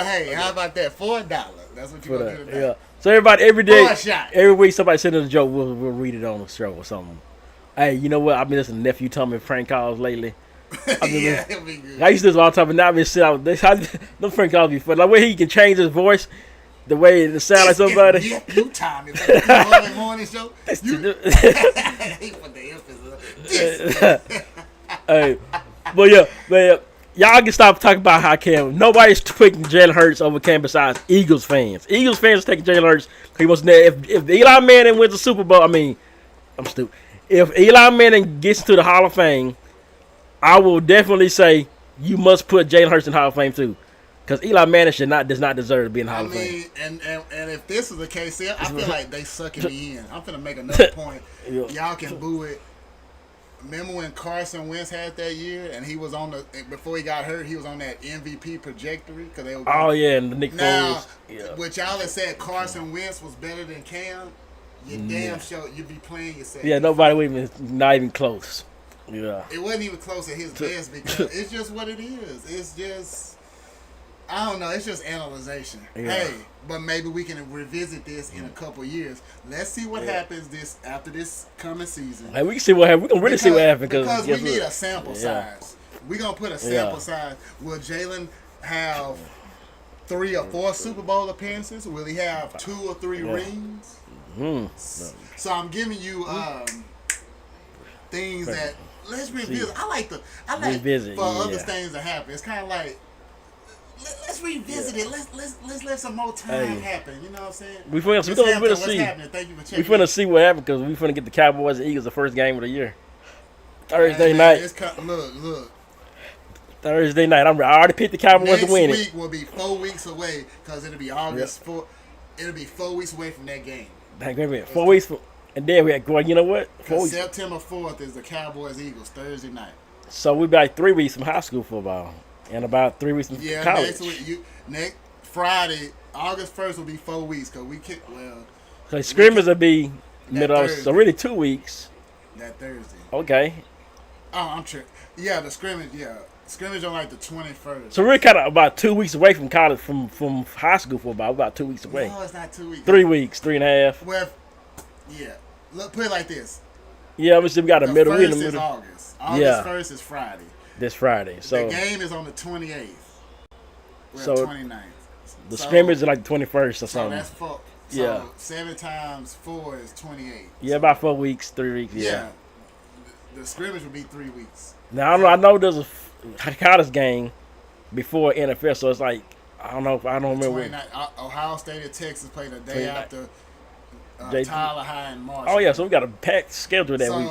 S2: Hey, how about that? $4. That's what you gonna do today.
S1: Yeah. So everybody, every week, somebody send us a joke. We'll read it on the show or something. Hey, you know what? I've been listening to Nephew Tommy prank calls lately.
S2: It'll be good.
S1: I used to do this all the time, but now I've been sitting out. Them prank calls be fun. Like where he can change his voice. The way it sounds like somebody.
S2: You time it. Like the morning show.
S1: Hey, but y'all can stop talking about how Cam. Nobody's picking Jalen Hurts over Cam besides Eagles fans. Eagles fans are taking Jalen Hurts. He was if Eli Manning wins the Super Bowl. I mean, I'm stupid. If Eli Manning gets to the Hall of Fame, I will definitely say you must put Jalen Hurts in the Hall of Fame too. Because Eli Manning does not deserve to be in the Hall of Fame.
S2: And if this is the case, I feel like they sucking me in. I'm finna make another point. Y'all can boo it. Remember when Carson Wentz had that year and he was before he got hurt, he was on that MVP trajectory? Cause they were
S1: and the Nick
S2: Foles.
S1: Now,
S2: which y'all that said Carson Wentz was better than Cam, you damn sure you be playing yourself.
S1: Yeah, nobody would not even close. Yeah.
S2: It wasn't even close at his best because it's just what it is. It's just... I don't know. It's just analyzation.
S1: Yeah.
S2: Hey, but maybe we can revisit this in a couple years. Let's see what happens after this coming season.
S1: Hey, we can see what happens. We can really see what happens
S2: because we
S1: guess
S2: need
S1: what?
S2: a sample size. We're gonna put a sample size. Will Jalen have 3 or 4 Super Bowl appearances? Will he have 2 or 3 rings? So I'm giving you things that let's revisit. I like
S1: revisit,
S2: for other things to happen. It's kind of like let's revisit it. Let's let some more time happen. You know what I'm saying?
S1: We finna see.
S2: Thank you for checking.
S1: We finna see what happens because we finna get the Cowboys and Eagles the first game of the year. Thursday night.
S2: Look.
S1: Thursday night. I already picked the Cowboys to win it.
S2: Next week will be 4 weeks away because it'll be August 4. It'll be 4 weeks away from that game.
S1: Wait a minute. 4 weeks. And then we had going. You know what? 4 weeks.
S2: September 4th is the Cowboys Eagles Thursday night.
S1: So we about 3 weeks from high school football and about 3 weeks from college.
S2: Next week, next Friday, August 1st will be 4 weeks because we kick
S1: So scrimmage will be middle of, so really 2 weeks.
S2: That Thursday.
S1: Okay.
S2: Oh, I'm sure. Yeah, the scrimmage. Yeah, scrimmage on like the 21st.
S1: So we're kind of about 2 weeks away from college, from high school football. About 2 weeks away.
S2: No, it's not 2 weeks.
S1: 3 weeks, 3.5.
S2: Well, yeah. Look, put it like this.
S1: Yeah, we got a middle.
S2: The first is August. August 1st is Friday.
S1: This Friday. So
S2: the game is on the 28th. Well,
S1: so
S2: 29th.
S1: The scrimmage is like the 21st or something.
S2: So that's 4. So 7 times 4 is 28.
S1: Yeah, about 4 weeks, 3 weeks. Yeah.
S2: The scrimmage will be 3 weeks.
S1: Now I know there's a college game before NFL, so it's like I don't remember.
S2: Ohio State and Texas play the day after Tyler High and Marshall.
S1: Oh yeah, so we got a packed schedule that week.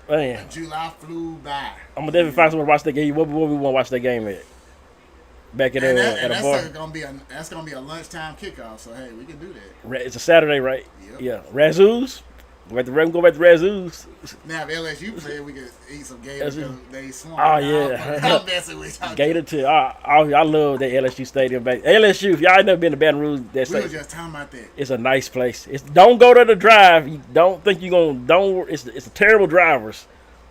S2: So
S1: Man.
S2: July flew by.
S1: I'm gonna definitely find someone to watch that game. What we want to watch that game at? Back at a bar.
S2: That's gonna be a lunchtime kickoff. So hey, we can do that.
S1: It's a Saturday, right?
S2: Yep.
S1: Yeah. Razzoos. Go back to Razzoos.
S2: Now if LSU play, we could eat some gators because they swung.
S1: Oh yeah.
S2: I'm messing with y'all.
S1: Gator too. I love that LSU stadium back. LSU. If y'all ain't never been to Baton Rouge,
S2: we were just talking about that.
S1: It's a nice place. Don't go to the drive. You don't think you're gonna. Don't. It's a terrible drivers,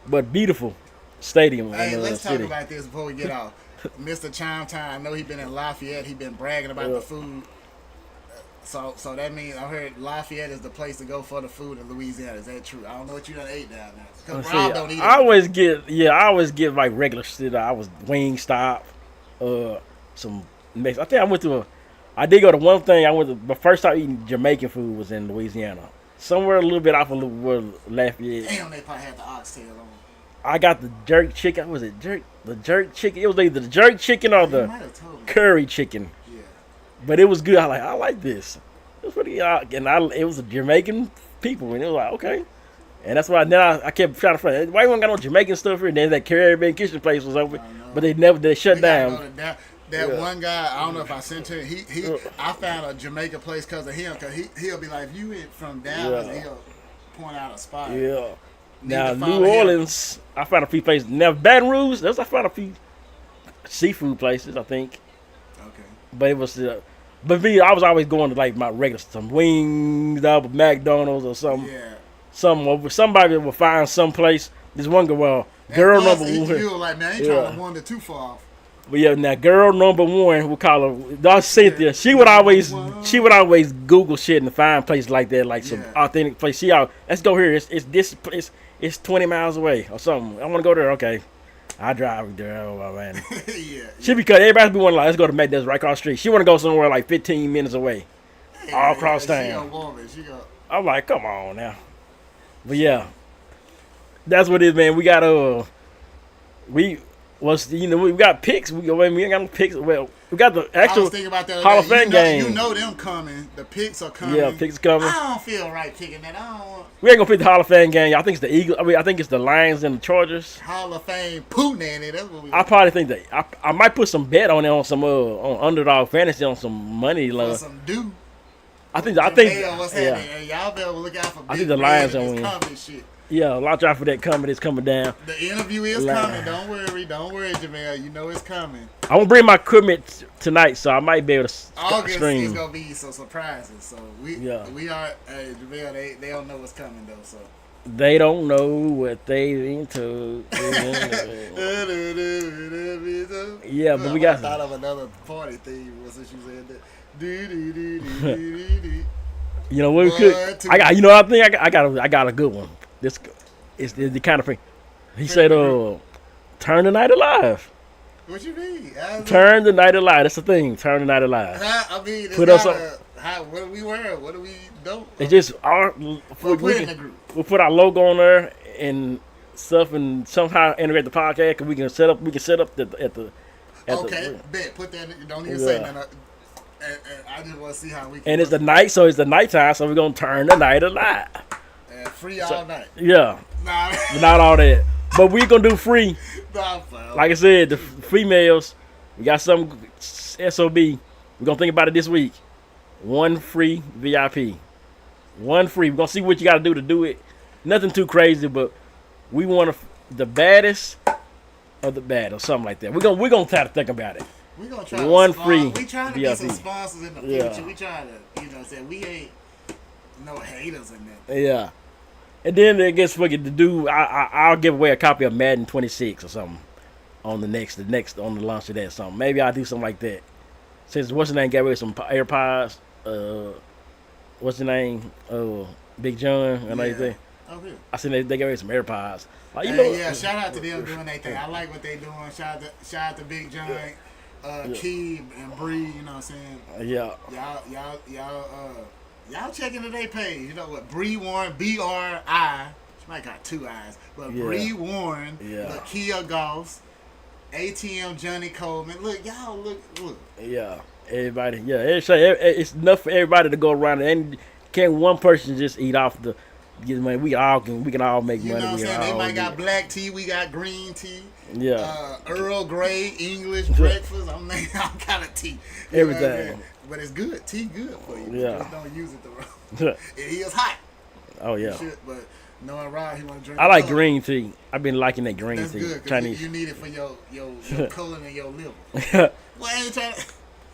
S1: but beautiful stadium.
S2: Hey, let's
S1: city.
S2: talk about this before we get off. Mr. Chime Time, I know he been in Lafayette. He been bragging about the food. So that means I heard Lafayette is the place to go for the food in Louisiana. Is that true? I don't know what you done ate down there. Because Rob don't eat it.
S1: I always get like regular shit. I was Wingstop, some mix. I think I did go to one thing. I went to the first time eating Jamaican food was in Louisiana, somewhere a little bit off of Lafayette.
S2: Damn, they probably had the oxtail on.
S1: I got the jerk chicken. Was it the jerk chicken? It was either the jerk chicken or the curry chicken.
S2: Yeah.
S1: But it was good. I like this. It was pretty it was a Jamaican people, and it was like, okay. And that's why I kept trying to find why you ain't got no Jamaican stuff here. And then that Caribbean kitchen place was open, but they shut down.
S2: That one guy, I don't know if I sent to him. I found a Jamaican place because of him. Because he'll be like, if you ain't from Dallas, he'll point out a spot.
S1: Yeah. Now New Orleans, I found a few places. Now Baton Rouge, I found a few seafood places, I think.
S2: Okay.
S1: But it was, but me, I was always going to like my regular, some wings, McDonald's or something.
S2: Yeah.
S1: Somebody will find some place. This one girl, number one.
S2: You were like, man, I ain't trying to wander too far off.
S1: But yeah, now girl number one, we call her that's Cynthia. She would always Google shit and find places like that, like some authentic place. Let's go here. It's 20 miles away or something. I want to go there. Okay, I drive there. Oh man.
S2: Yeah.
S1: She because everybody be wanting like let's go to McDonald's right across the street. She want to go somewhere like 15 minutes away, all across town. I'm like, come on now. But yeah, that's what it is, man. We got we got picks. We ain't got no picks. Well, we got the actual Hall of Fame game.
S2: You know them coming. The picks are coming.
S1: Yeah, picks coming.
S2: I don't feel right picking that.
S1: We ain't gonna pick the Hall of Fame game. I think it's the Eagles. I think it's the Lions and the Chargers.
S2: Hall of Fame Putin in it. That's what we.
S1: I probably think that I might put some bet on it on some on underdog fantasy on some money.
S2: For some due.
S1: I think
S2: what's happening? Hey, y'all better look out for.
S1: I think the Lions are
S2: winning. Shit.
S1: Yeah, a lot of drive for that coming. It's coming down.
S2: The interview is coming. Don't worry, Jamel. You know it's coming.
S1: I'm gonna bring my equipment tonight, so I might be able to
S2: August
S1: stream.
S2: is gonna be some surprises. So we are. Hey, Jamel, they don't know what's coming though. So
S1: They don't know what they into. Yeah, but we got.
S2: I thought of another party theme since you said that. Do, do, do, do, do, do.
S1: You know what we
S2: One,
S1: could?
S2: two.
S1: I got. You know, I think I got a good one. This is the kind of thing. He said, turn the night alive.
S2: What you mean?
S1: Turn the night alive. That's the thing. Turn the night alive.
S2: I mean,
S1: Put us up.
S2: what do we wear? What do we do?
S1: It's just our.
S2: Well, put it in the group.
S1: We'll put our logo on there and stuff, and somehow integrate the podcast. Cause we can set up at the.
S2: Okay, bet. Put that. Don't even say nothing. And I just want to see how we.
S1: And it's the night, so it's the nighttime. So we're gonna turn the night alive.
S2: And free all night.
S1: Yeah,
S2: Nah,
S1: not all that, but we gonna do free.
S2: nah, fam.
S1: Like I said, the females, we got some SOB. We're gonna think about it this week. One free VIP. One free. We're gonna see what you gotta do to do it. Nothing too crazy, but we want the baddest of the bad or something like that. We're gonna try to think about it.
S2: We gonna try
S1: one
S2: to
S1: free
S2: We trying to
S1: VIP.
S2: get some sponsors in the future.
S1: Yeah.
S2: We trying to, say we ain't no haters in that.
S1: Yeah. And then I guess we get to do. I'll give away a copy of Madden 26 or something on the next on the launch of that. Something. Maybe I'll do something like that. Since what's the name gave away some AirPods. What's the name? Big John and everything.
S2: Oh, really?
S1: I seen they gave away some AirPods. Like,
S2: Yeah, shout out to them doing their thing. I like what they doing. Shout out to Big John, Keeb and Bree. You know what I'm saying?
S1: Yeah.
S2: Y'all check into their page. You know what? Bree Warren, BRI. She might got two eyes, but
S1: Yeah.
S2: Bree Warren,
S1: Yeah.
S2: Lakia Goss, ATM Johnny Coleman. Look, y'all look.
S1: Yeah. Everybody. Yeah. It's enough for everybody to go around, and can't one person just eat off the get money. We can all make
S2: You
S1: money.
S2: know what I'm
S1: We can
S2: saying? They
S1: all
S2: might got
S1: get-
S2: black tea. We got green tea.
S1: Yeah.
S2: Earl Grey, English breakfast. I'm making all kind of tea. You know what I
S1: Everything.
S2: mean? But it's good. Tea good for you.
S1: Yeah.
S2: Just don't use it the wrong. It is hot.
S1: Oh yeah.
S2: Shit, but knowing Rod, he want to drink.
S1: I like
S2: color.
S1: green tea. I've been liking that green
S2: That's
S1: tea.
S2: good because
S1: Chinese.
S2: you need it for your colon and your liver. Well, I ain't trying to.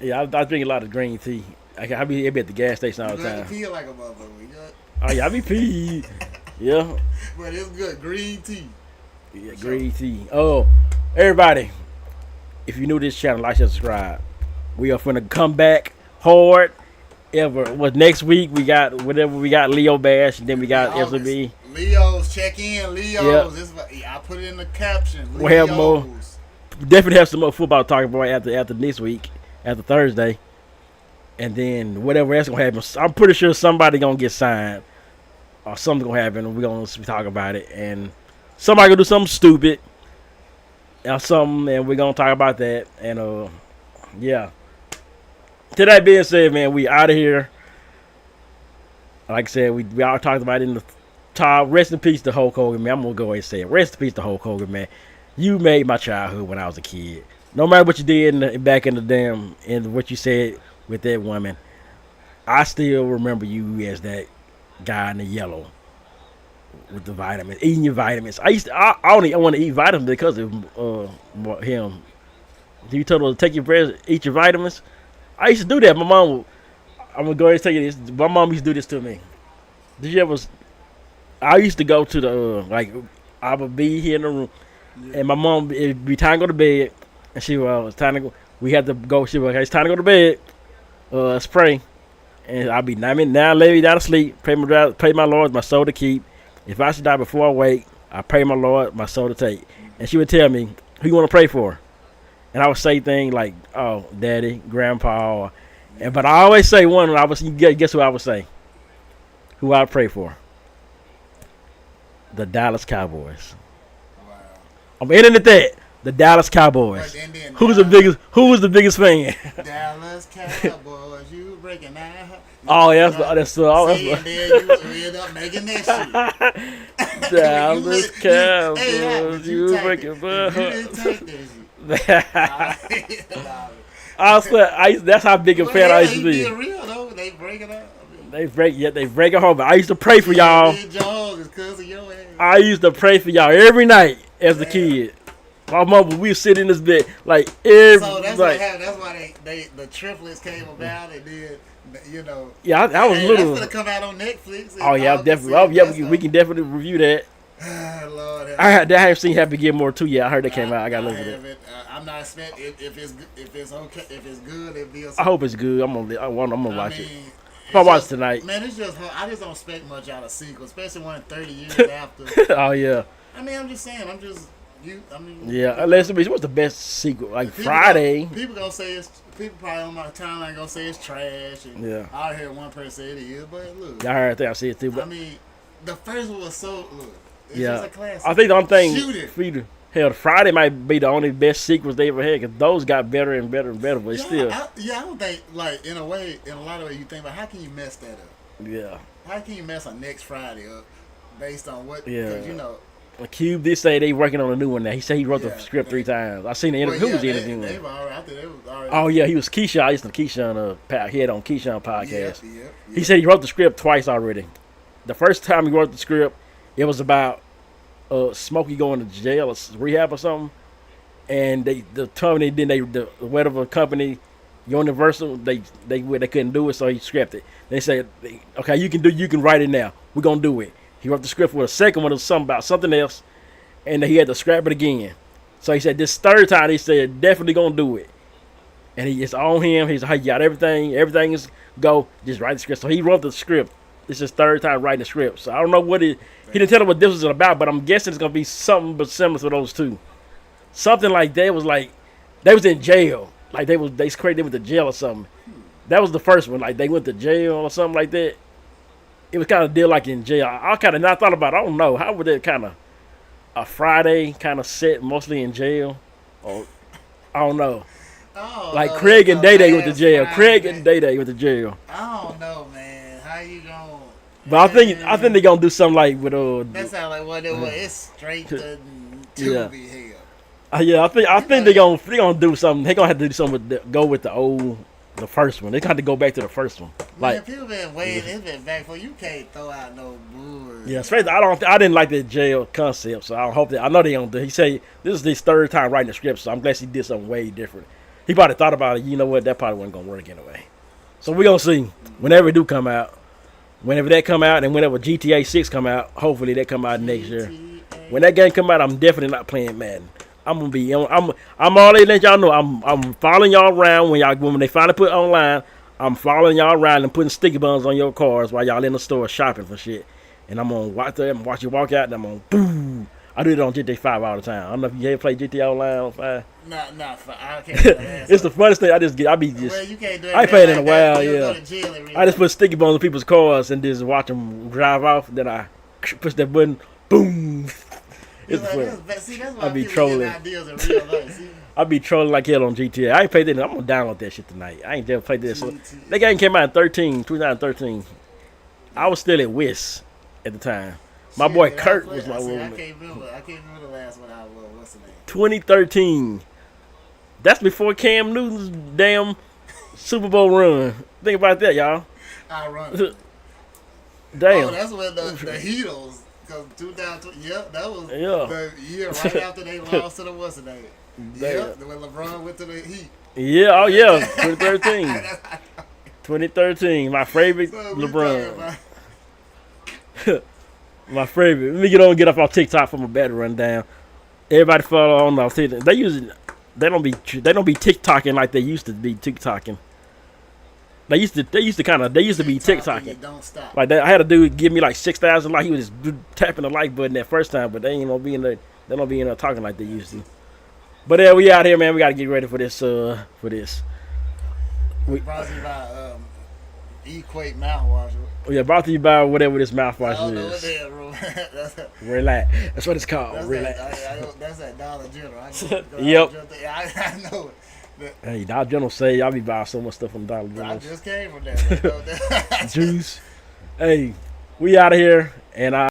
S1: Yeah, I drink a lot of green tea. I be at the gas station all
S2: You
S1: the
S2: got to
S1: time.
S2: feel like a motherfucker. You got,
S1: Oh yeah, I be peed. Yeah.
S2: but it's good. Green tea.
S1: Yeah, green tea. Oh, everybody, if you're new to this channel, like and subscribe. We are finna come back hard. Next week we got Leo Bash, and then we got
S2: August.
S1: SB.
S2: Leos, check in. Leos.
S1: Yep.
S2: This is, I put it in the caption. Leos.
S1: We have more. Definitely have some more football talking about after this week, after Thursday, and then whatever else gonna happen. I'm pretty sure somebody gonna get signed, or something gonna happen. We're gonna talk about it, and somebody gonna do something stupid, or something, and we're gonna talk about that. And yeah. To that being said, man, we out of here. Like I said, we all talked about it in the top. Rest in peace to Hulk Hogan, man. I'm gonna go ahead and say it. Rest in peace to Hulk Hogan, man. You made my childhood when I was a kid. No matter what you did back in the damn and what you said with that woman, I still remember you as that guy in the yellow with the vitamins, eating your vitamins. I only want to eat vitamins because of him. You told her to take your bread, eat your vitamins. I used to do that. My mom, I'm gonna go ahead and tell you this. My mom used to do this to me. Did you ever? I used to go to the I would be here in the room, and my mom it'd be time to go to bed, and she it's time to go. We had to go. She was okay. It's time to go to bed. Let's pray, and I'll be now lay me down to sleep. Pray my Lord, my soul to keep. If I should die before I wake, I pray my Lord, my soul to take. And she would tell me, who you want to pray for? And I would say things like, "Oh, Daddy, Grandpa," but I always say one. I was guess who I would say? Who I pray for? The Dallas Cowboys.
S2: Wow.
S1: I'm ending at that. The Dallas Cowboys.
S2: And then
S1: Who was the biggest fan?
S2: Dallas Cowboys, you breaking that?
S1: Oh, yeah, that's
S2: See, and then you end up making that shit.
S1: Dallas Cowboys. You
S2: typed
S1: breaking
S2: it.
S1: butt.
S2: You didn't type that shit.
S1: That's how big a fan I used to be.
S2: Being real though, they break it up.
S1: They break it home. But I used to pray for y'all.
S2: Jones is 'cause of your ass.
S1: I used to pray for y'all every night as a kid. My mama, we sit in this bed like
S2: So that's what
S1: like,
S2: happened. That's why the triplets came about, and then
S1: yeah, I was
S2: hey,
S1: little.
S2: that's gonna come out on Netflix.
S1: Oh yeah, definitely. Oh yeah, we can definitely review that.
S2: Lord,
S1: I haven't seen Happy Gilmore 2 yet. I heard that came out. I gotta look at it.
S2: I'm not expecting if it's okay, if it's good, it'll be.
S1: I hope it's good. I'm gonna watch it.
S2: Mean,
S1: If I watch
S2: just,
S1: tonight.
S2: man, it's just hard. I just don't expect much out of sequel, especially one 30 years after.
S1: Oh yeah.
S2: I mean, I'm just saying. I'm just you. I mean,
S1: Yeah. Unless what's the best sequel? Like Friday.
S2: People gonna say it's. People probably on my timeline gonna say it's trash. And
S1: Yeah.
S2: I heard one person say it is, but look.
S1: I heard that. I see it too. But
S2: I mean, the first one was so look. It's
S1: yeah,
S2: just a classic.
S1: I think the only thing
S2: Shoot it.
S1: for you to hell, Friday might be the only best sequels they ever had because those got better and better and better. But it's still,
S2: I don't think like in a lot of ways you think about how can you mess that up?
S1: yeah.
S2: How can you mess a next Friday up based on what?
S1: Yeah.
S2: Because you know.
S1: Cube did say they working on a new one now. He said he wrote the
S2: Yeah,
S1: script 3 times. I seen the interview.
S2: Well,
S1: Who was the
S2: they,
S1: interviewing?
S2: they've already, I think they was already.
S1: Oh yeah, he was Keyshawn. I used to Keyshawn he had on Keyshawn podcast.
S2: Yep.
S1: He said he wrote the script twice already. The first time he wrote the script, it was about Smokey going to jail or rehab or something, and the whatever company, Universal, they couldn't do it, so he scrapped it. They said, okay, you can write it now. We're gonna do it. He wrote the script for the second one, it was something about something else, and he had to scrap it again. So he said this third time, he said definitely gonna do it, and it's on him. He's like, he got everything is go, just write the script. So he wrote the script. This is his third time writing the script. So I don't know what he didn't tell him what this was about, but I'm guessing it's gonna be something but similar to those two. Something like that was like they was in jail. Like they went to jail or something. That was the first one. Like they went to jail or something like that. It was kind of deal like in jail. I kind of not thought about it. I don't know. How would that kind of a Friday kind of set mostly in jail? Or I don't know.
S2: Oh,
S1: Like
S2: no,
S1: Craig and Day Day went to
S2: last
S1: jail.
S2: Friday.
S1: Craig and Day Day went to jail.
S2: I don't know, man. How you gonna?
S1: But I think they're gonna do something like with
S2: That sounds like what it was. It's straight to
S1: Yeah.
S2: Tubi hell.
S1: Yeah, I think they're gonna do something. They're gonna have to do something go with the first one. They gonna have to go back to the first one.
S2: Man,
S1: Like
S2: people been waiting. It's been back for you. Can't throw out no bull.
S1: yeah, especially I didn't like the jail concept, so I hope that I know they gonna do. He said this is his third time writing the script, so I'm glad he did something way different. He probably thought about it. You know what? That probably wasn't gonna work anyway. So we gonna see whenever it do come out. Whenever that come out and whenever GTA 6 come out, hopefully that come out next year. When that game come out, I'm definitely not playing Madden. I'm gonna be I'm already let y'all know I'm following y'all around when they finally put it online. I'm following y'all around and putting sticky buns on your cars while y'all in the store shopping for shit. And I'm gonna watch you walk out and I'm gonna boom. I do it on GTA 5 all the time. I don't know if you ever play GTA Online on 5.
S2: Nah, I can't do that.
S1: It's the funnest thing.
S2: Well, you can't do it.
S1: I ain't played in a
S2: like that.
S1: while,
S2: You'll
S1: yeah.
S2: go to jail and
S1: I just put sticky buns on people's cars and just watch them drive off. Then I push that button, boom. It's fun.
S2: See, that's why
S1: I be
S2: people
S1: trolling.
S2: get ideas in real life. See?
S1: I be trolling like hell on GTA. I ain't played that. I'm gonna download that shit tonight. I ain't never played that. So
S2: GTA.
S1: that game came out in 2013. I was still at WIS at the time. My
S2: Shit,
S1: boy
S2: man,
S1: Kurt
S2: I
S1: was my
S2: I
S1: roommate.
S2: can't remember the last one I was. What's the name?
S1: 2013. That's before Cam Newton's damn Super Bowl run. Think about that, y'all.
S2: I run.
S1: Damn.
S2: Oh, that's when the Heatles. Because 2020, yep, that was
S1: Yeah.
S2: the year right after they lost to the what's the name? Yep, when LeBron went to the Heat.
S1: Yeah, oh yeah, 2013. 2013, my favorite
S2: So we
S1: LeBron.
S2: talking about-
S1: My favorite. Let me get off TikTok for my battery run down. Everybody follow on off TikTok. They don't be TikToking like they used to be TikToking. They used to be TikToking.
S2: Don't stop.
S1: Like that, I had a dude give me like 6,000 like he was just tapping the like button that first time, but they ain't gonna be in there. They don't be in there talking like they used to. But yeah, we out here, man. We gotta get ready for this.
S2: Brought to you by Equate mouthwash.
S1: Yeah, brought to you by whatever this
S2: I
S1: mouthwash
S2: don't know what
S1: is.
S2: the hell, bro.
S1: Relax. That's what it's called. Relax.
S2: That's that Dollar General. I go to
S1: Yep.
S2: Dollar General. I know it.
S1: Hey, Dollar General say y'all be buying so much stuff from Dollar
S2: I
S1: General.
S2: just came from that.
S1: Juice. Hey, we out of here, and I.